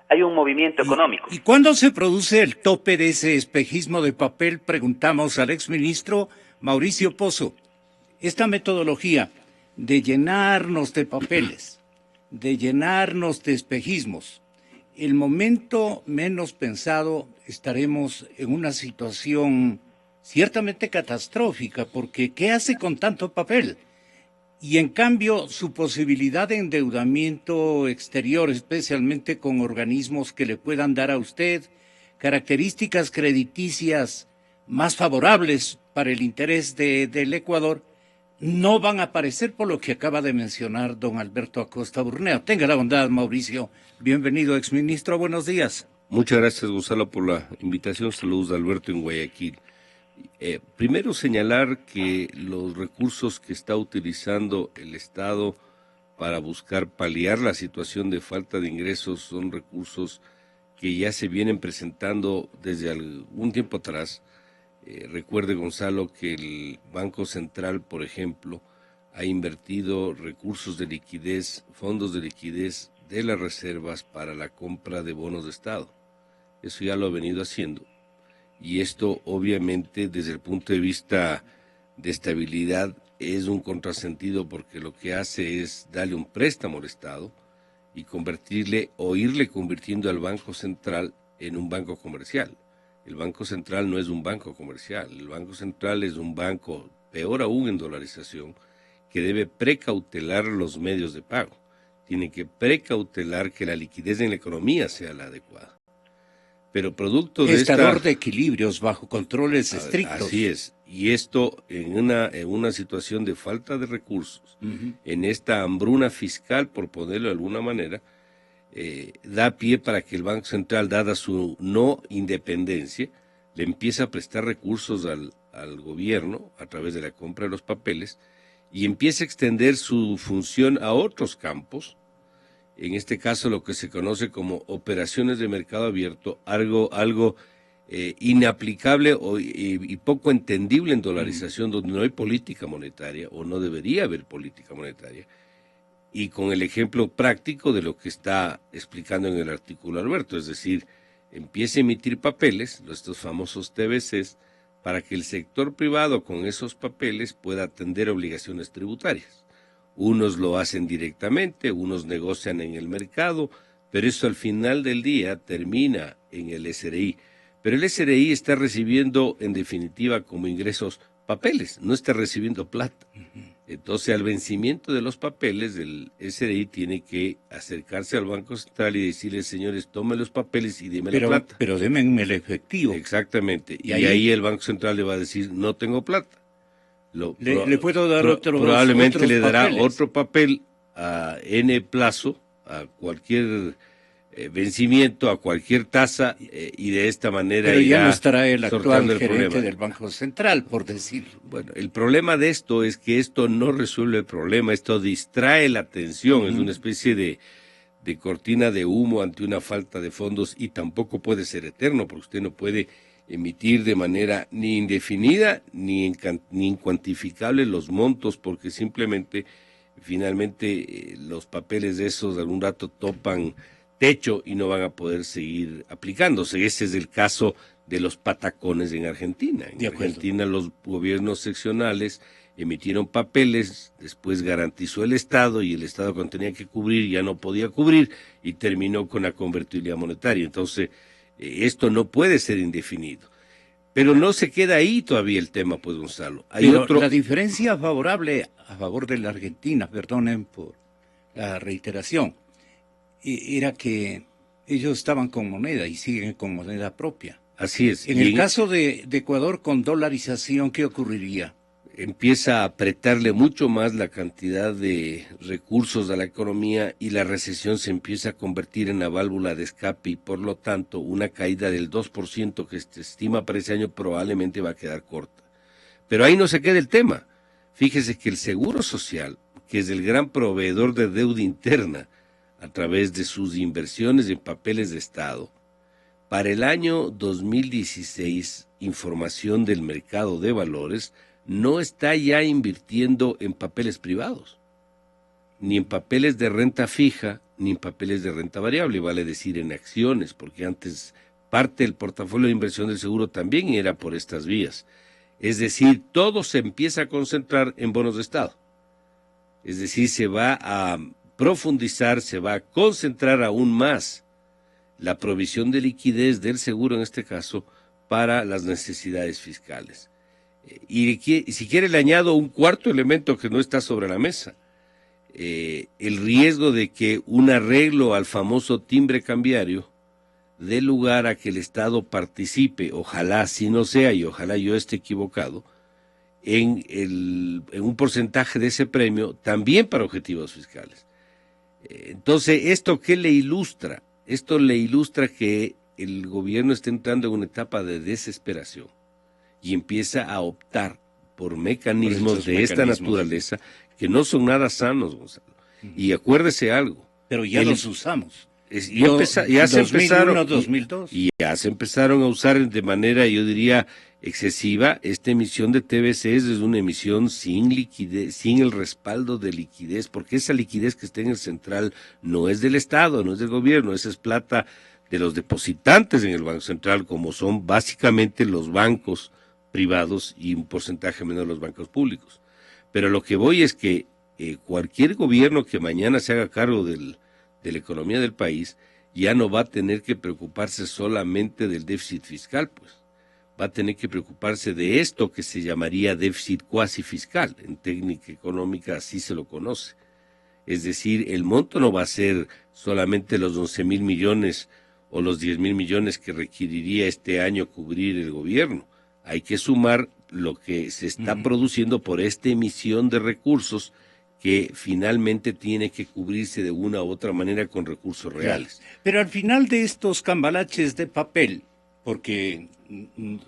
hay un movimiento económico. ¿Y cuándo se produce el tope de ese espejismo de papel? Preguntamos al exministro Mauricio Pozo. Esta metodología de llenarnos de papeles, de llenarnos de espejismos, el momento menos pensado estaremos en una situación ciertamente catastrófica, porque ¿qué hace con tanto papel? Y en cambio, su posibilidad de endeudamiento exterior, especialmente con organismos que le puedan dar a usted características crediticias más favorables para el interés del Ecuador, no van a aparecer por lo que acaba de mencionar don Alberto Acosta Burneo. Tenga la bondad, Mauricio. Bienvenido, exministro. Buenos días. Muchas gracias, Gonzalo, por la invitación. Saludos de Alberto en Guayaquil. Primero señalar que los recursos que está utilizando el Estado para buscar paliar la situación de falta de ingresos son recursos que ya se vienen presentando desde algún tiempo atrás. Recuerde, Gonzalo, que el Banco Central, por ejemplo, ha invertido recursos de liquidez, fondos de liquidez de las reservas para la compra de bonos de Estado. Eso ya lo ha venido haciendo. Y esto, obviamente, desde el punto de vista de estabilidad, es un contrasentido, porque lo que hace es darle un préstamo al Estado y irle convirtiendo al Banco Central en un banco comercial. El Banco Central no es un banco comercial, el Banco Central es un banco, peor aún en dolarización, que debe precautelar los medios de pago. Tiene que precautelar que la liquidez en la economía sea la adecuada. Pero producto de Gestador de equilibrios bajo controles estrictos. Así es. Y esto en una situación de falta de recursos, en esta hambruna fiscal, por ponerlo de alguna manera, da pie para que el Banco Central, dada su no independencia, le empiece a prestar recursos al gobierno a través de la compra de los papeles y empiece a extender su función a otros campos, en este caso lo que se conoce como operaciones de mercado abierto, algo inaplicable y poco entendible en dolarización, donde no hay política monetaria o no debería haber política monetaria. Y con el ejemplo práctico de lo que está explicando en el artículo Alberto, es decir, empiece a emitir papeles, estos famosos TBCs, para que el sector privado con esos papeles pueda atender obligaciones tributarias. Unos lo hacen directamente, unos negocian en el mercado, pero eso al final del día termina en el SRI. Pero el SRI está recibiendo, en definitiva, como ingresos papeles, no está recibiendo plata. Entonces, al vencimiento de los papeles, el SDI tiene que acercarse al Banco Central y decirle, señores, tomen los papeles y dime la plata. Pero denme el efectivo. Exactamente. Y ahí el Banco Central le va a decir, no tengo plata. Le puedo dar probablemente otros le dará papeles. otro papel a N plazo, a cualquier vencimiento, a cualquier tasa, y de esta manera pero ya no irá estará el actual sorteando el gerente problema. del Banco Central, por decirlo. Bueno, el problema de esto es que esto no resuelve el problema, esto distrae la atención, es una especie de cortina de humo ante una falta de fondos, y tampoco puede ser eterno, porque usted no puede emitir de manera ni indefinida ni incuantificable los montos, porque simplemente, finalmente, los papeles de esos de algún rato topan techo y no van a poder seguir aplicándose. Ese es el caso de los patacones en Argentina. En Argentina los gobiernos seccionales emitieron papeles, después garantizó el Estado, y el Estado, cuando tenía que cubrir, ya no podía cubrir y terminó con la convertibilidad monetaria. Entonces, esto no puede ser indefinido. Pero no se queda ahí todavía el tema, pues, Gonzalo. La diferencia favorable a favor de la Argentina, perdonen por la reiteración, era que ellos estaban con moneda y siguen con moneda propia. Así es. En el caso de Ecuador, con dolarización, ¿qué ocurriría? Empieza a apretarle mucho más la cantidad de recursos a la economía, y la recesión se empieza a convertir en la válvula de escape, y por lo tanto una caída del 2% que se estima para ese año probablemente va a quedar corta. Pero ahí no se queda el tema. Fíjese que el Seguro Social, que es el gran proveedor de deuda interna a través de sus inversiones en papeles de Estado, para el año 2016, información del mercado de valores, no está ya invirtiendo en papeles privados, ni en papeles de renta fija, ni en papeles de renta variable, vale decir en acciones, porque antes parte del portafolio de inversión del seguro también era por estas vías. Es decir, todo se empieza a concentrar en bonos de Estado. Es decir, se va a profundizar, se va a concentrar aún más la provisión de liquidez del seguro, en este caso, para las necesidades fiscales. Y si quiere le añado un cuarto elemento que no está sobre la mesa, el riesgo de que un arreglo al famoso timbre cambiario dé lugar a que el Estado participe, ojalá así no sea y ojalá yo esté equivocado, en un porcentaje de ese premio también para objetivos fiscales. Entonces, ¿esto qué le ilustra? Esto le ilustra que el gobierno está entrando en una etapa de desesperación y empieza a optar por mecanismos de esta naturaleza que no son nada sanos, Gonzalo. Y acuérdese algo. Pero ya los usamos. Ya se empezaron, 2002. Y ya se empezaron a usar de manera, yo diría, excesiva. Esta emisión de TBCs es una emisión sin liquidez, sin el respaldo de liquidez, porque esa liquidez que está en el central no es del Estado, no es del gobierno, esa es plata de los depositantes en el Banco Central, como son básicamente los bancos privados y un porcentaje menor los bancos públicos. Pero lo que voy es que cualquier gobierno que mañana se haga cargo de la economía del país ya no va a tener que preocuparse solamente del déficit fiscal, pues va a tener que preocuparse de esto que se llamaría déficit cuasi fiscal. En técnica económica así se lo conoce. Es decir, el monto no va a ser solamente los 11,000 millones o los 10,000 millones que requeriría este año cubrir el gobierno. Hay que sumar lo que se está produciendo por esta emisión de recursos que finalmente tiene que cubrirse de una u otra manera con recursos reales. Pero al final de estos cambalaches de papel, porque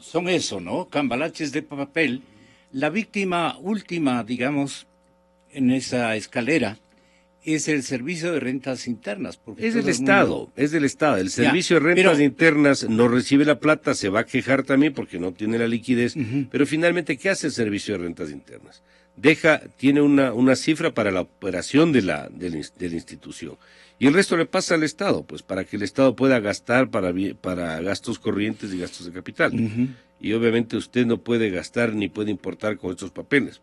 son eso, ¿no? Cambalaches de papel, la víctima última, digamos, en esa escalera, es el Servicio de Rentas Internas. Es del Estado, es del Estado. El Servicio de Rentas Internas no recibe la plata, se va a quejar también porque no tiene la liquidez, pero finalmente, ¿qué hace el Servicio de Rentas Internas? Tiene una cifra para la operación de la institución, y el resto le pasa al Estado, pues para que el Estado pueda gastar para gastos corrientes y gastos de capital. Y obviamente usted no puede gastar ni puede importar con estos papeles.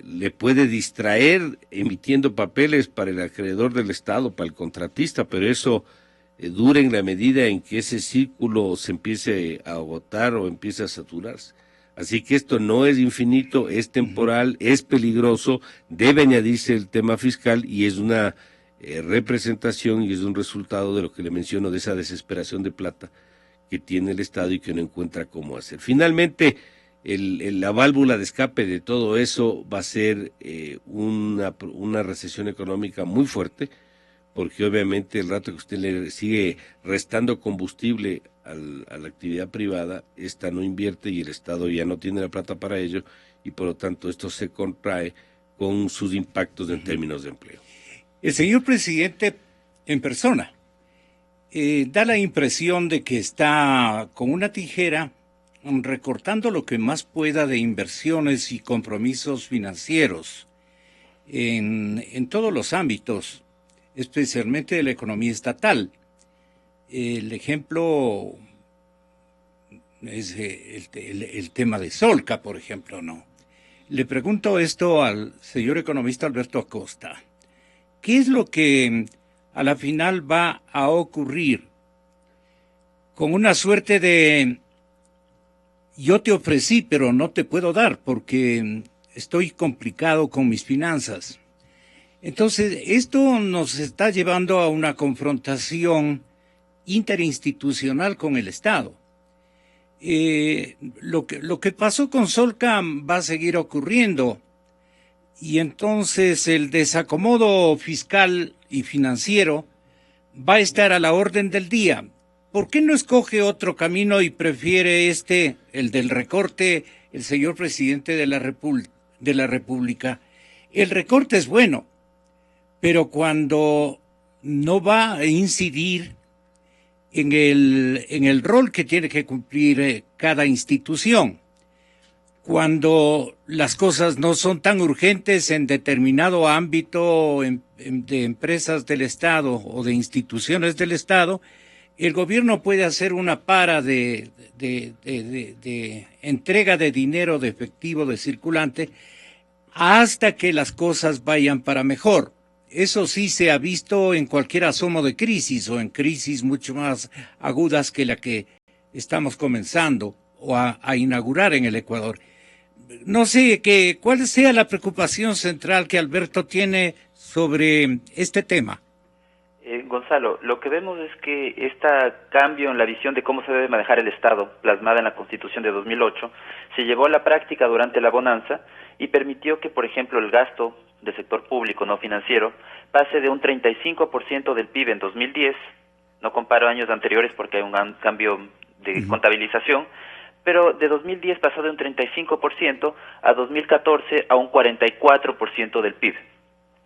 Le puede distraer emitiendo papeles para el acreedor del Estado, para el contratista, pero eso dura en la medida en que ese círculo se empiece a agotar o empiece a saturarse. Así que esto no es infinito, es temporal, es peligroso, debe añadirse el tema fiscal y es una representación y es un resultado de lo que le menciono, de esa desesperación de plata que tiene el Estado y que no encuentra cómo hacer. Finalmente, la válvula de escape de todo eso va a ser una recesión económica muy fuerte, porque obviamente el rato que usted le sigue restando combustible a la actividad privada, esta no invierte y el Estado ya no tiene la plata para ello, y por lo tanto esto se contrae con sus impactos en términos de empleo. El señor presidente en persona da la impresión de que está con una tijera recortando lo que más pueda de inversiones y compromisos financieros en todos los ámbitos, especialmente de la economía estatal. El ejemplo es el tema de Solca, por ejemplo, ¿no? Le pregunto esto al señor economista Alberto Acosta. ¿Qué es lo que a la final va a ocurrir con una suerte de yo te ofrecí pero no te puedo dar porque estoy complicado con mis finanzas? Entonces, esto nos está llevando a una confrontación interinstitucional con el Estado. Lo que pasó con Solca va a seguir ocurriendo, y entonces el desacomodo fiscal y financiero va a estar a la orden del día. ¿Por qué no escoge otro camino y prefiere el del recorte, el señor presidente de la República? El recorte es bueno, pero cuando no va a incidir en el rol que tiene que cumplir cada institución, cuando las cosas no son tan urgentes en determinado ámbito de empresas del Estado o de instituciones del Estado, el gobierno puede hacer una para de entrega de dinero de efectivo de circulante hasta que las cosas vayan para mejor. Eso sí se ha visto en cualquier asomo de crisis o en crisis mucho más agudas que la que estamos comenzando o a inaugurar en el Ecuador. No sé cuál sea la preocupación central que Alberto tiene sobre este tema. Gonzalo, lo que vemos es que este cambio en la visión de cómo se debe manejar el Estado, plasmada en la Constitución de 2008, se llevó a la práctica durante la bonanza y permitió que, por ejemplo, el gasto del sector público no financiero pase de un 35% del PIB en 2010, no comparo años anteriores porque hay un cambio de contabilización, pero de 2010 pasó de un 35% a 2014 a un 44% del PIB.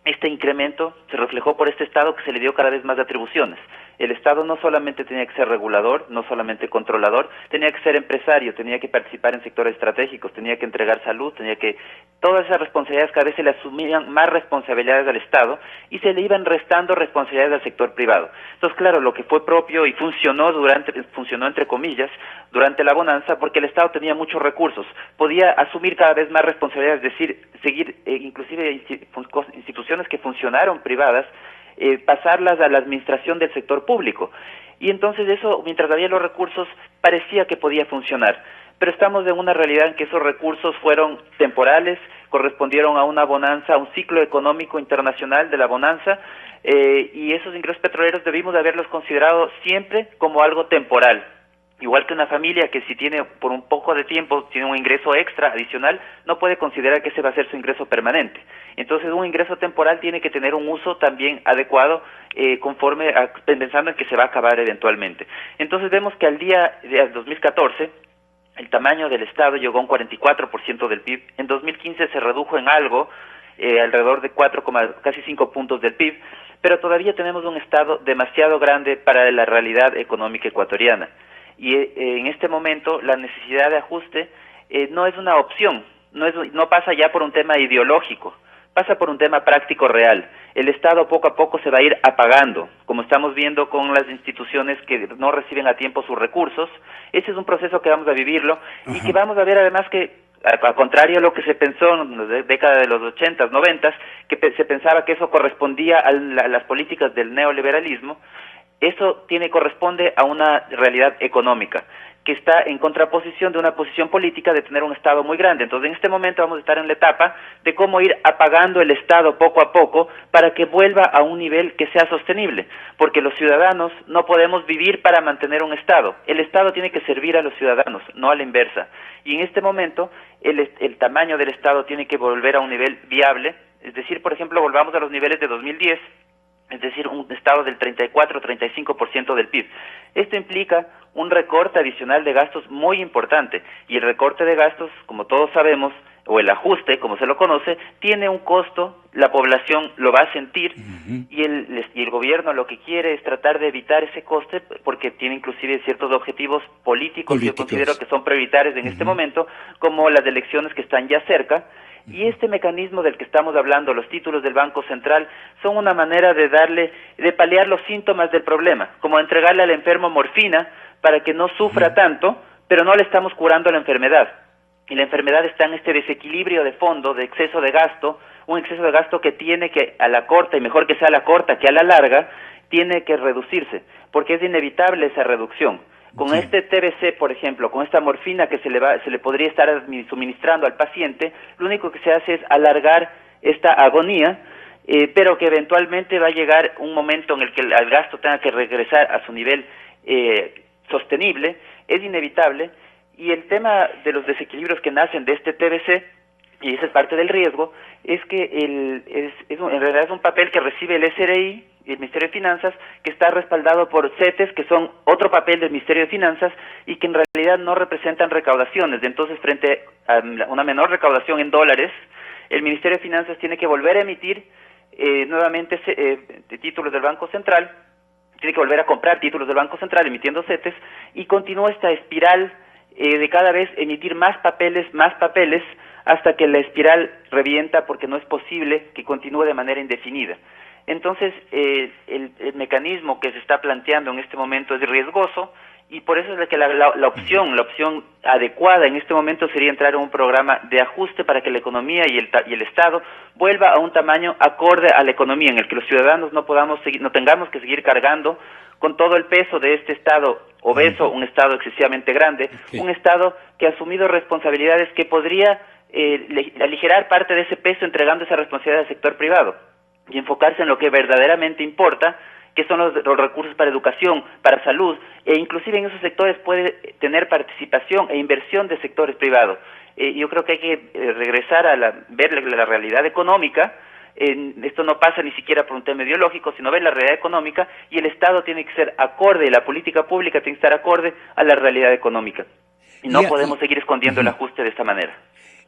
Este incremento se reflejó por este Estado que se le dio cada vez más atribuciones. El Estado no solamente tenía que ser regulador, no solamente controlador, tenía que ser empresario, tenía que participar en sectores estratégicos, tenía que entregar salud, todas esas responsabilidades cada vez se le asumían más responsabilidades al Estado y se le iban restando responsabilidades al sector privado. Entonces, claro, lo que fue propio y funcionó entre comillas, durante la bonanza, porque el Estado tenía muchos recursos, podía asumir cada vez más responsabilidades, es decir, seguir inclusive instituciones que funcionaron privadas, pasarlas a la administración del sector público. Y entonces eso, mientras había los recursos, parecía que podía funcionar. Pero estamos en una realidad en que esos recursos fueron temporales, correspondieron a una bonanza, a un ciclo económico internacional de la bonanza, y esos ingresos petroleros debimos de haberlos considerado siempre como algo temporal. Igual que una familia que si tiene por un poco de tiempo, tiene un ingreso extra adicional, no puede considerar que ese va a ser su ingreso permanente. Entonces un ingreso temporal tiene que tener un uso también adecuado, pensando en que se va a acabar eventualmente. Entonces vemos que al día de 2014, el tamaño del Estado llegó a un 44% del PIB. En 2015 se redujo en algo, alrededor de casi 5 puntos del PIB, pero todavía tenemos un Estado demasiado grande para la realidad económica ecuatoriana. Y en este momento la necesidad de ajuste no es una opción, no pasa ya por un tema ideológico, pasa por un tema práctico real. El Estado poco a poco se va a ir apagando, como estamos viendo con las instituciones que no reciben a tiempo sus recursos. Ese es un proceso que vamos a vivirlo y que vamos a ver además que, al contrario a lo que se pensó en la década de los 80s, 90s, que se pensaba que eso correspondía a las políticas del neoliberalismo. Eso corresponde a una realidad económica que está en contraposición de una posición política de tener un Estado muy grande. Entonces, en este momento vamos a estar en la etapa de cómo ir apagando el Estado poco a poco para que vuelva a un nivel que sea sostenible, porque los ciudadanos no podemos vivir para mantener un Estado. El Estado tiene que servir a los ciudadanos, no a la inversa. Y en este momento, el tamaño del Estado tiene que volver a un nivel viable, es decir, por ejemplo, volvamos a los niveles de 2010, es decir, un Estado del 34-35% del PIB. Esto implica un recorte adicional de gastos muy importante, y el recorte de gastos, como todos sabemos, o el ajuste, como se lo conoce, tiene un costo, la población lo va a sentir, y el gobierno lo que quiere es tratar de evitar ese coste, porque tiene inclusive ciertos objetivos políticos que yo considero que son prioritarios en este momento, como las elecciones que están ya cerca. Y este mecanismo del que estamos hablando, los títulos del Banco Central, son una manera de paliar los síntomas del problema, como entregarle al enfermo morfina para que no sufra tanto, pero no le estamos curando la enfermedad. Y la enfermedad está en este desequilibrio de fondo, de exceso de gasto, un exceso de gasto que tiene que, a la corta, y mejor que sea a la corta que a la larga, tiene que reducirse, porque es inevitable esa reducción. Con este TBC, por ejemplo, con esta morfina que se le podría estar suministrando al paciente, lo único que se hace es alargar esta agonía, pero que eventualmente va a llegar un momento en el que el gasto tenga que regresar a su nivel sostenible, es inevitable, y el tema de los desequilibrios que nacen de este TBC, y esa es parte del riesgo, es que en realidad es un papel que recibe el SRI, el Ministerio de Finanzas, que está respaldado por CETES, que son otro papel del Ministerio de Finanzas, y que en realidad no representan recaudaciones. Entonces, frente a una menor recaudación en dólares, el Ministerio de Finanzas tiene que volver a emitir nuevamente títulos del Banco Central, tiene que volver a comprar títulos del Banco Central emitiendo CETES, y continúa esta espiral de cada vez emitir más papeles, hasta que la espiral revienta, porque no es posible que continúe de manera indefinida. Entonces, el mecanismo que se está planteando en este momento es riesgoso, y por eso es que la opción adecuada en este momento sería entrar en un programa de ajuste para que la economía y el Estado vuelva a un tamaño acorde a la economía, en el que los ciudadanos no tengamos que seguir cargando con todo el peso de este Estado obeso, un Estado excesivamente grande, un Estado que ha asumido responsabilidades que podría aligerar parte de ese peso entregando esa responsabilidad al sector privado y enfocarse en lo que verdaderamente importa, que son los recursos para educación, para salud, e inclusive en esos sectores puede tener participación e inversión de sectores privados. Yo creo que hay que regresar a ver la realidad económica. Esto no pasa ni siquiera por un tema ideológico, sino ver la realidad económica, y el Estado tiene que ser acorde, la política pública tiene que estar acorde a la realidad económica. Y no podemos seguir escondiendo el ajuste de esta manera.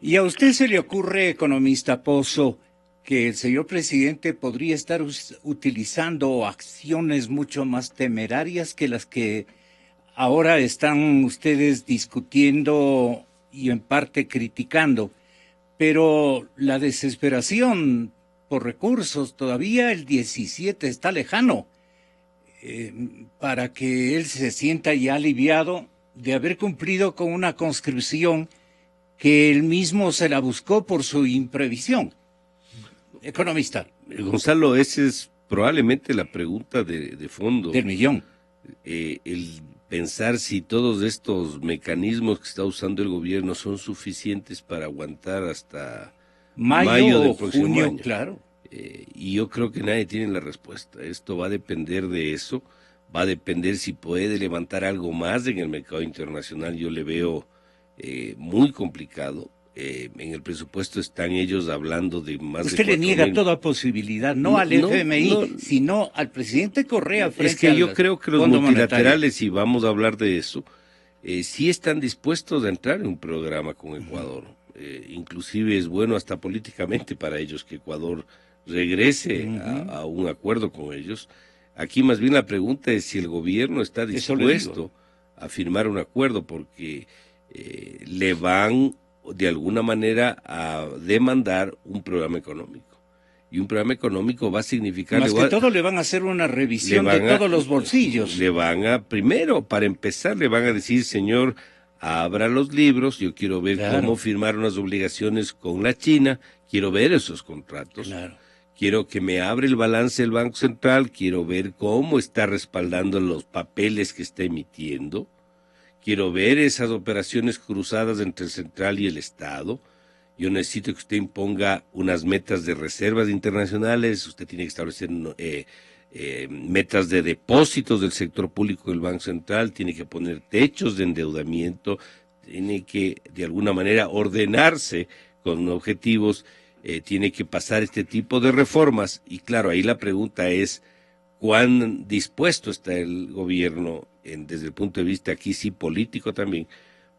¿Y a usted se le ocurre, economista Pozo, que el señor presidente podría estar utilizando acciones mucho más temerarias que las que ahora están ustedes discutiendo y en parte criticando? Pero la desesperación por recursos, todavía el 17 está lejano, para que él se sienta ya aliviado de haber cumplido con una conscripción que él mismo se la buscó por su imprevisión. Economista. Gonzalo, esa es probablemente la pregunta de fondo. Del millón. El pensar si todos estos mecanismos que está usando el gobierno son suficientes para aguantar hasta mayo del próximo junio, año. Claro. Y yo creo que nadie tiene la respuesta. Esto va a depender de eso, va a depender si puede levantar algo más en el mercado internacional. Yo le veo muy complicado. En el presupuesto están ellos hablando de más Usted de le niega 4,000. toda posibilidad, no al FMI, sino al presidente Correa frente Es que yo creo que los Fondo multilaterales, y vamos a hablar de eso, sí están dispuestos a entrar en un programa con Ecuador. Inclusive es bueno hasta políticamente para ellos que Ecuador regrese a un acuerdo con ellos. Aquí más bien la pregunta es si el gobierno está dispuesto a firmar un acuerdo, porque le van de alguna manera a demandar un programa económico. Y un programa económico va a significar... Más que todo le van a hacer una revisión de todos los bolsillos. Le van a, primero, para empezar, le van a decir, señor, abra los libros, yo quiero ver cómo firmar unas obligaciones con la China, quiero ver esos contratos. Quiero que me abra el balance del Banco Central, quiero ver cómo está respaldando los papeles que está emitiendo. quiero ver esas operaciones cruzadas entre el central y el Estado. Yo necesito que usted imponga unas metas de reservas internacionales, usted tiene que establecer metas de depósitos del sector público del Banco Central, tiene que poner techos de endeudamiento, tiene que de alguna manera ordenarse con objetivos, tiene que pasar este tipo de reformas. Y claro, ahí la pregunta es, ¿cuán dispuesto está el gobierno, desde el punto de vista aquí sí político también,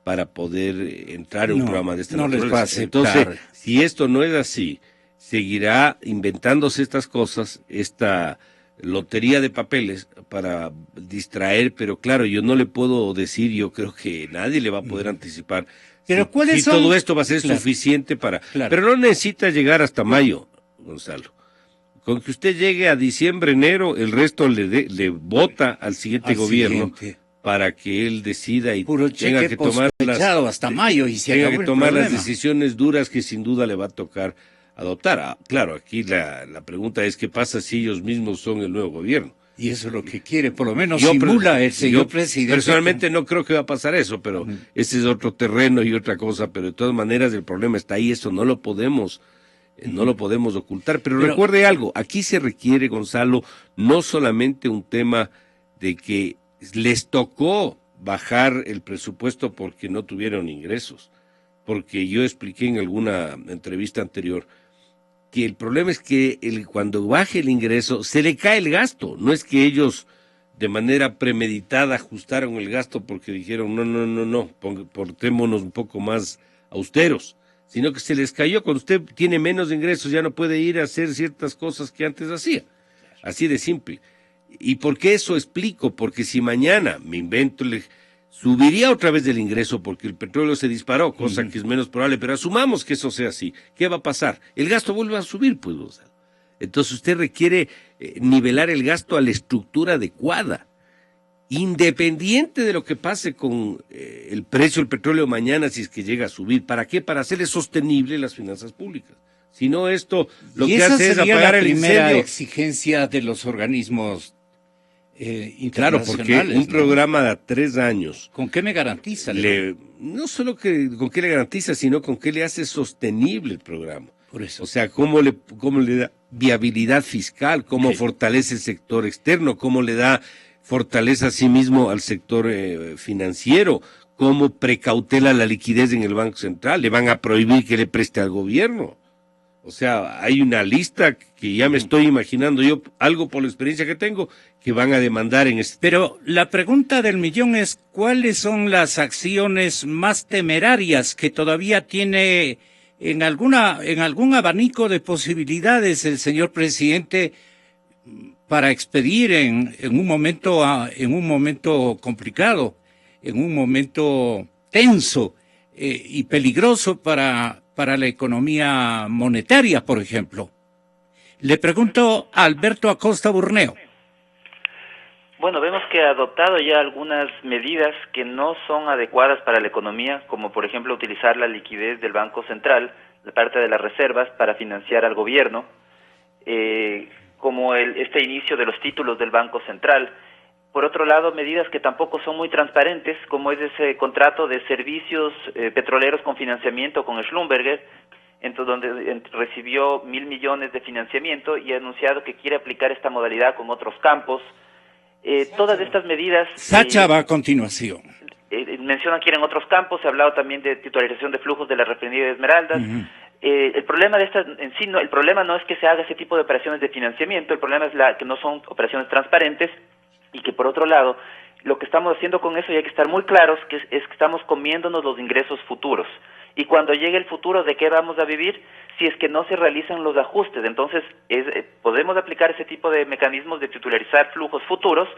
para poder entrar en un programa de esta naturaleza? Les va a aceptar. Entonces, si esto no es así, seguirá inventándose estas cosas, esta lotería de papeles para distraer, pero claro, yo no le puedo decir, yo creo que nadie le va a poder anticipar pero si, ¿cuáles si son? todo esto va a ser suficiente para... Claro. Pero no necesita llegar hasta mayo, Gonzalo. Con que usted llegue a diciembre, enero, el resto le vota al siguiente gobierno para que él decida y tenga que tomar hasta mayo y tenga que tomar las decisiones duras que sin duda le va a tocar adoptar. Claro, aquí la pregunta es qué pasa si ellos mismos son el nuevo gobierno. Y eso es lo que quiere, por lo menos simula el señor presidente. Personalmente no creo que va a pasar eso, pero ese es otro terreno y otra cosa, pero de todas maneras el problema está ahí, eso no lo podemos ocultar. Pero recuerde algo, aquí se requiere, Gonzalo, no solamente un tema de que les tocó bajar el presupuesto porque no tuvieron ingresos, porque yo expliqué en alguna entrevista anterior que el problema es que cuando baje el ingreso se le cae el gasto, no es que ellos de manera premeditada ajustaron el gasto porque dijeron no, portémonos un poco más austeros, sino que se les cayó. Cuando usted tiene menos ingresos ya no puede ir a hacer ciertas cosas que antes hacía, así de simple. ¿Y por qué eso explico? Porque si mañana, me invento, subiría otra vez del ingreso porque el petróleo se disparó, cosa que es menos probable, pero asumamos que eso sea así. ¿Qué va a pasar? El gasto vuelve a subir, pues. Entonces usted requiere nivelar el gasto a la estructura adecuada, independiente de lo que pase con el precio del petróleo mañana, si es que llega a subir. ¿Para qué? Para hacerle sostenible las finanzas públicas. Si no, esto lo que hace es apagar el incendio. La primera exigencia de los organismos claro, porque un programa de 3 años. ¿Con qué me garantiza? No solo con qué le garantiza, sino con qué le hace sostenible el programa. Por eso. O sea, cómo le da viabilidad fiscal, cómo fortalece el sector externo, cómo le da fortaleza a sí mismo al sector financiero, cómo precautela la liquidez en el Banco Central. Le van a prohibir que le preste al gobierno. O sea, hay una lista que ya me estoy imaginando yo, algo por la experiencia que tengo, que van a demandar en este. Pero la pregunta del millón es, ¿cuáles son las acciones más temerarias que todavía tiene en algún abanico de posibilidades el señor presidente para expedir en un momento complicado, en un momento tenso y peligroso para la economía monetaria, por ejemplo? Le pregunto a Alberto Acosta Burneo. Bueno, vemos que ha adoptado ya algunas medidas que no son adecuadas para la economía, como por ejemplo utilizar la liquidez del Banco Central, la parte de las reservas, para financiar al gobierno, como este inicio de los títulos del Banco Central. Por otro lado, medidas que tampoco son muy transparentes, como es ese contrato de servicios petroleros con financiamiento con Schlumberger, donde recibió 1.000 millones de financiamiento y ha anunciado que quiere aplicar esta modalidad con otros campos. Todas estas medidas... Sacha va a continuación. Mencionan que quieren otros campos, se ha hablado también de titularización de flujos de la refinería de Esmeraldas. El problema de estas en sí, el problema no es que se haga ese tipo de operaciones de financiamiento, el problema es que no son operaciones transparentes y que por otro lado, lo que estamos haciendo con eso, y hay que estar muy claros, es que estamos comiéndonos los ingresos futuros. Y cuando llegue el futuro, ¿de qué vamos a vivir? Si es que no se realizan los ajustes. Entonces, podemos aplicar ese tipo de mecanismos de titularizar flujos futuros,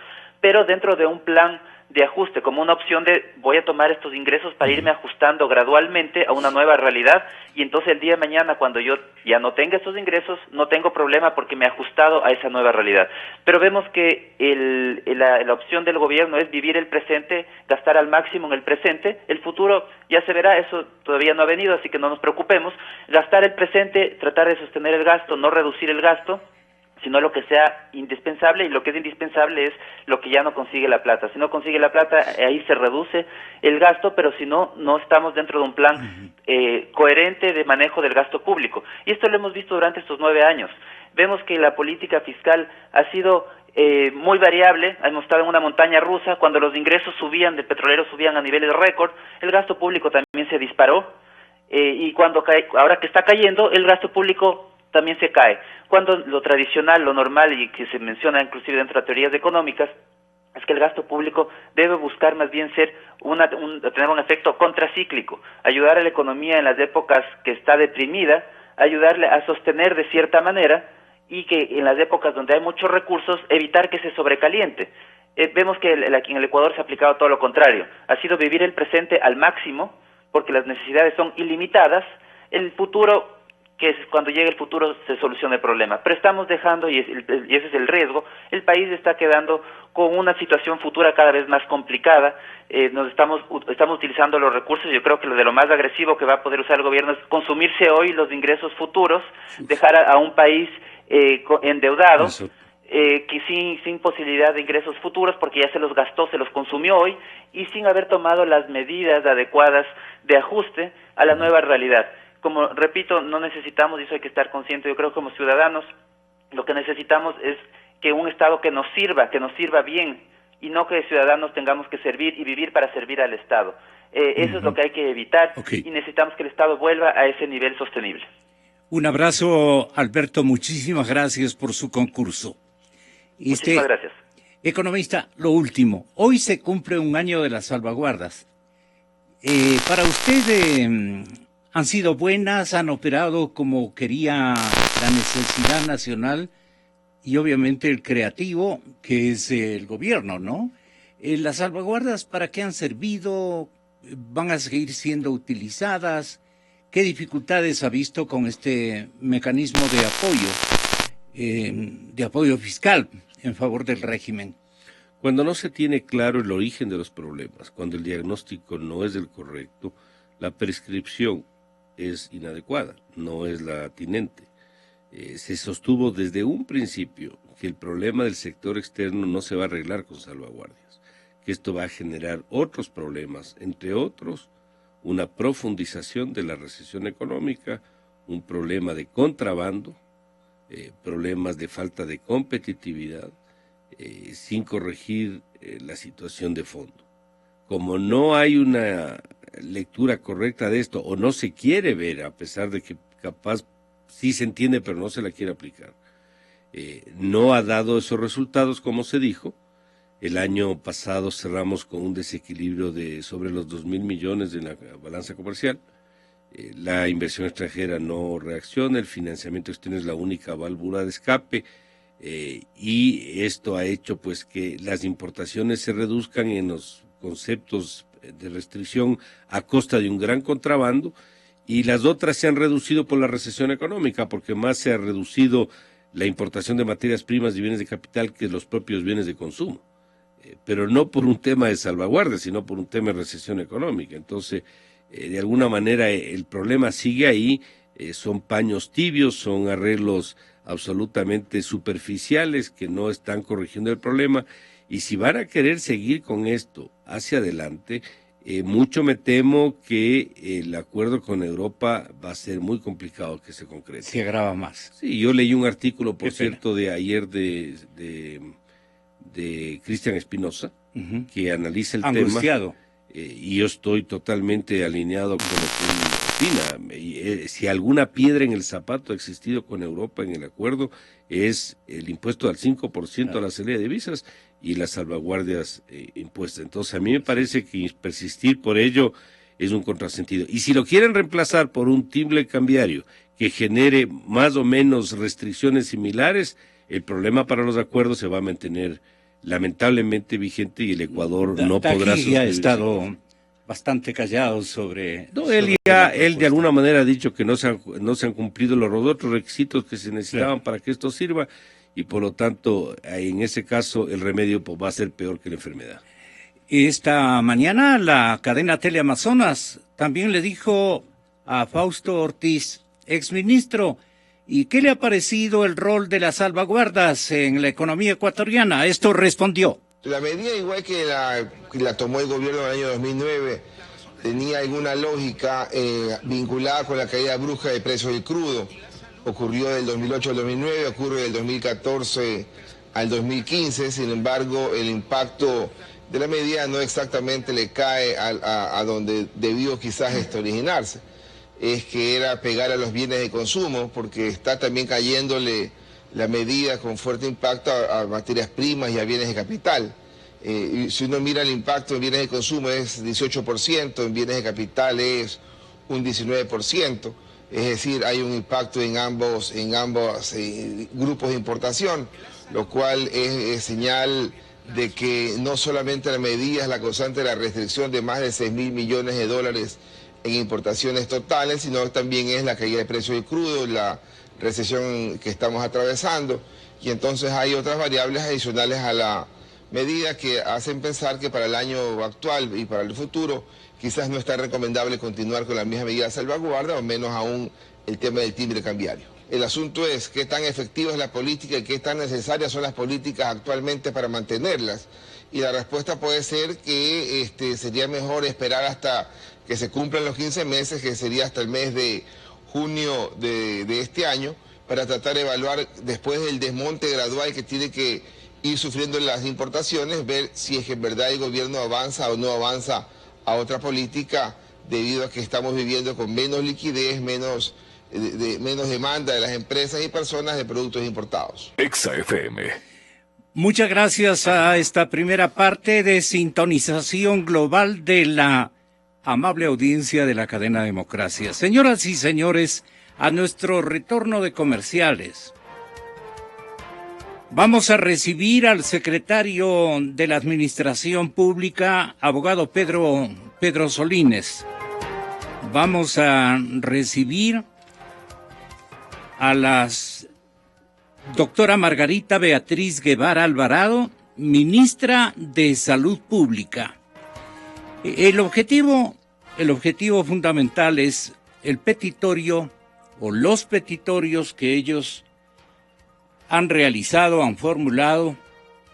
pero dentro de un plan de ajuste, como una opción de voy a tomar estos ingresos para irme ajustando gradualmente a una nueva realidad, y entonces el día de mañana, cuando yo ya no tenga estos ingresos, no tengo problema porque me he ajustado a esa nueva realidad. Pero vemos que la opción del gobierno es vivir el presente, gastar al máximo en el presente. El futuro ya se verá, eso todavía no ha venido, así que no nos preocupemos. Gastar el presente, tratar de sostener el gasto, no reducir el gasto, sino lo que sea indispensable, y lo que es indispensable es lo que ya no consigue la plata. Si no consigue la plata, ahí se reduce el gasto, pero si no, no estamos dentro de un plan coherente de manejo del gasto público. Y esto lo hemos visto durante estos 9 años. Vemos que la política fiscal ha sido muy variable, hemos estado en una montaña rusa. Cuando los ingresos subían de petroleros, subían a niveles de récord, el gasto público también se disparó, y cuando ahora que está cayendo, el gasto público también se cae. Cuando lo tradicional, lo normal, y que se menciona inclusive dentro de teorías económicas, es que el gasto público debe buscar más bien ser tener un efecto contracíclico, ayudar a la economía en las épocas que está deprimida, ayudarle a sostener de cierta manera, y que en las épocas donde hay muchos recursos, evitar que se sobrecaliente. Vemos que aquí en el Ecuador se ha aplicado todo lo contrario, ha sido vivir el presente al máximo, porque las necesidades son ilimitadas. El futuro, que es cuando llegue el futuro se soluciona el problema, pero estamos dejando, y ese es el riesgo, el país está quedando con una situación futura cada vez más complicada. Estamos utilizando los recursos. Yo creo que lo de lo más agresivo que va a poder usar el gobierno es consumirse hoy los ingresos futuros, dejar a un país endeudado, que sin posibilidad de ingresos futuros, porque ya se los gastó, se los consumió hoy, y sin haber tomado las medidas adecuadas de ajuste a la nueva realidad. Como repito, no necesitamos, y eso hay que estar consciente, yo creo que como ciudadanos, lo que necesitamos es que un Estado que nos sirva bien, y no que ciudadanos tengamos que servir y vivir para servir al Estado. Eso es lo que hay que evitar, y necesitamos que el Estado vuelva a ese nivel sostenible. Un abrazo, Alberto, muchísimas gracias por su concurso. Muchísimas gracias. Economista, lo último, hoy se cumple un año de las salvaguardas. Para usted, ¿han sido buenas? ¿Han operado como quería la necesidad nacional? Y obviamente el creativo, que es el gobierno, ¿no? ¿Las salvaguardas para qué han servido? ¿Van a seguir siendo utilizadas? ¿Qué dificultades ha visto con este mecanismo de apoyo fiscal en favor del régimen? Cuando no se tiene claro el origen de los problemas, cuando el diagnóstico no es el correcto, la prescripción es inadecuada, no es la atinente. Se sostuvo desde un principio que el problema del sector externo no se va a arreglar con salvaguardias, que esto va a generar otros problemas, entre otros, una profundización de la recesión económica, un problema de contrabando, problemas de falta de competitividad, sin corregir la situación de fondo. Como no hay una lectura correcta de esto, o no se quiere ver, a pesar de que capaz sí se entiende, pero no se la quiere aplicar, no ha dado esos resultados como se dijo. El año pasado cerramos con un desequilibrio de sobre los 2.000 millones de la balanza comercial. La inversión extranjera no reacciona, el financiamiento externo es la única válvula de escape, y esto ha hecho pues que las importaciones se reduzcan en los conceptos de restricción a costa de un gran contrabando, y las otras se han reducido por la recesión económica, porque más se ha reducido la importación de materias primas y bienes de capital que los propios bienes de consumo. Pero no por un tema de salvaguardia, sino por un tema de recesión económica. Entonces, de alguna manera el problema sigue ahí, son paños tibios, son arreglos absolutamente superficiales que no están corrigiendo el problema, y si van a querer seguir con esto hacia adelante, mucho me temo que el acuerdo con Europa va a ser muy complicado que se concrete. Se agrava más. Sí, yo leí un artículo, por cierto, de ayer de Cristian Espinosa, que analiza el tema, y yo estoy totalmente alineado con lo que él opina. Si alguna piedra en el zapato ha existido con Europa en el acuerdo, es el impuesto al 5% a la salida de divisas y las salvaguardias impuestas. Entonces a mí me parece que persistir por ello es un contrasentido. Y si lo quieren reemplazar por un timbre cambiario que genere más o menos restricciones similares, el problema para los acuerdos se va a mantener lamentablemente vigente, y el Ecuador no podrá suscribir. Ha estado bastante callado sobre... No, él de alguna manera ha dicho que no se han cumplido los otros requisitos que se necesitaban para que esto sirva, y por lo tanto, en ese caso, el remedio va a ser peor que la enfermedad. Esta mañana la cadena Teleamazonas también le dijo a Fausto Ortiz, exministro, ¿Y qué le ha parecido el rol de las salvaguardas en la economía ecuatoriana? Esto respondió. La medida, igual que la tomó el gobierno en el año 2009, tenía alguna lógica vinculada con la caída brusca de precios del crudo. Ocurrió del 2008 al 2009, ocurre del 2014 al 2015, sin embargo, el impacto de la medida no exactamente le cae a donde debió quizás originarse. Es que era pegar a los bienes de consumo, porque está también cayéndole la medida con fuerte impacto a materias primas y a bienes de capital. Y si uno mira el impacto en bienes de consumo es 18%, en bienes de capital es un 19%, es decir, hay un impacto en ambos grupos de importación, lo cual es señal de que no solamente la medida es la causante de la restricción de más de 6.000 millones de dólares en importaciones totales, sino también es la caída de precio del crudo, la recesión que estamos atravesando, y entonces hay otras variables adicionales a la medida que hacen pensar que para el año actual y para el futuro quizás no está recomendable continuar con la misma medida de salvaguarda, o menos aún el tema del timbre cambiario. El asunto es qué tan efectiva es la política y qué tan necesarias son las políticas actualmente para mantenerlas. Y la respuesta puede ser que sería mejor esperar hasta que se cumplan los 15 meses, que sería hasta el mes de junio de este año, para tratar de evaluar después del desmonte gradual que tiene que ir sufriendo las importaciones, ver si es que en verdad el gobierno avanza o no avanza a otra política, debido a que estamos viviendo con menos liquidez, menos demanda de las empresas y personas de productos importados. Exa FM. Muchas gracias a esta primera parte de sintonización global de la amable audiencia de la cadena Democracia. Señoras y señores, a nuestro retorno de comerciales, vamos a recibir al secretario de la Administración Pública, abogado Pedro Solínez. Vamos a recibir a la doctora Margarita Beatriz Guevara Alvarado, ministra de Salud Pública. El objetivo fundamental es el petitorio o los petitorios que ellos han realizado, han formulado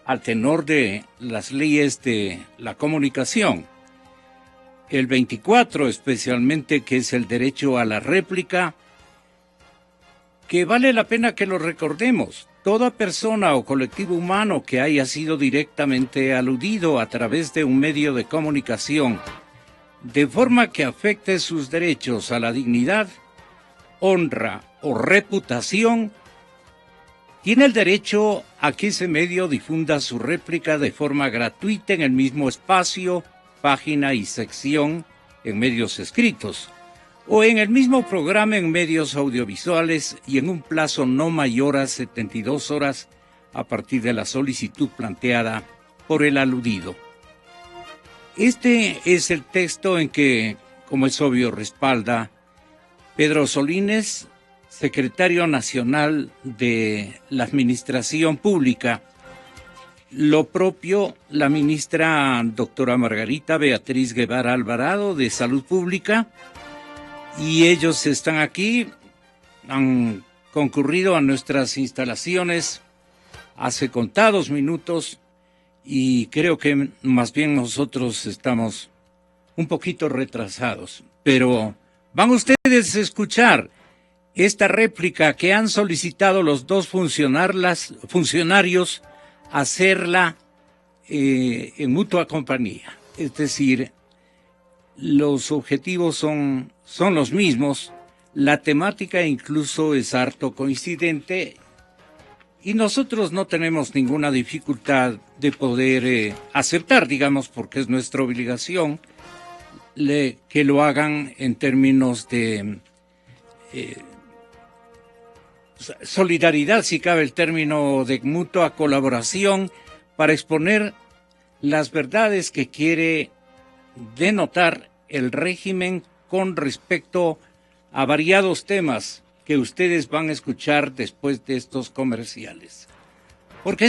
al tenor de las leyes de la comunicación. El 24 especialmente, que es el derecho a la réplica, que vale la pena que lo recordemos. Toda persona o colectivo humano que haya sido directamente aludido a través de un medio de comunicación, de forma que afecte sus derechos a la dignidad, honra o reputación, tiene el derecho a que ese medio difunda su réplica de forma gratuita en el mismo espacio, página y sección en medios escritos, o en el mismo programa en medios audiovisuales y en un plazo no mayor a 72 horas a partir de la solicitud planteada por el aludido. Este es el texto en que, como es obvio, respalda Pedro Solínez, secretario nacional de la Administración Pública. Lo propio la ministra doctora Margarita Beatriz Guevara Alvarado de Salud Pública, y ellos están aquí, han concurrido a nuestras instalaciones hace contados minutos, y creo que más bien nosotros estamos un poquito retrasados. Pero van ustedes a escuchar esta réplica que han solicitado los dos funcionarios hacerla en mutua compañía. Es decir, los objetivos son los mismos, la temática incluso es harto coincidente, y nosotros no tenemos ninguna dificultad de poder aceptar, digamos, porque es nuestra obligación, que lo hagan en términos de solidaridad, si cabe el término, de mutua colaboración, para exponer las verdades que quiere denotar el régimen con respecto a variados temas que ustedes van a escuchar después de estos comerciales. Porque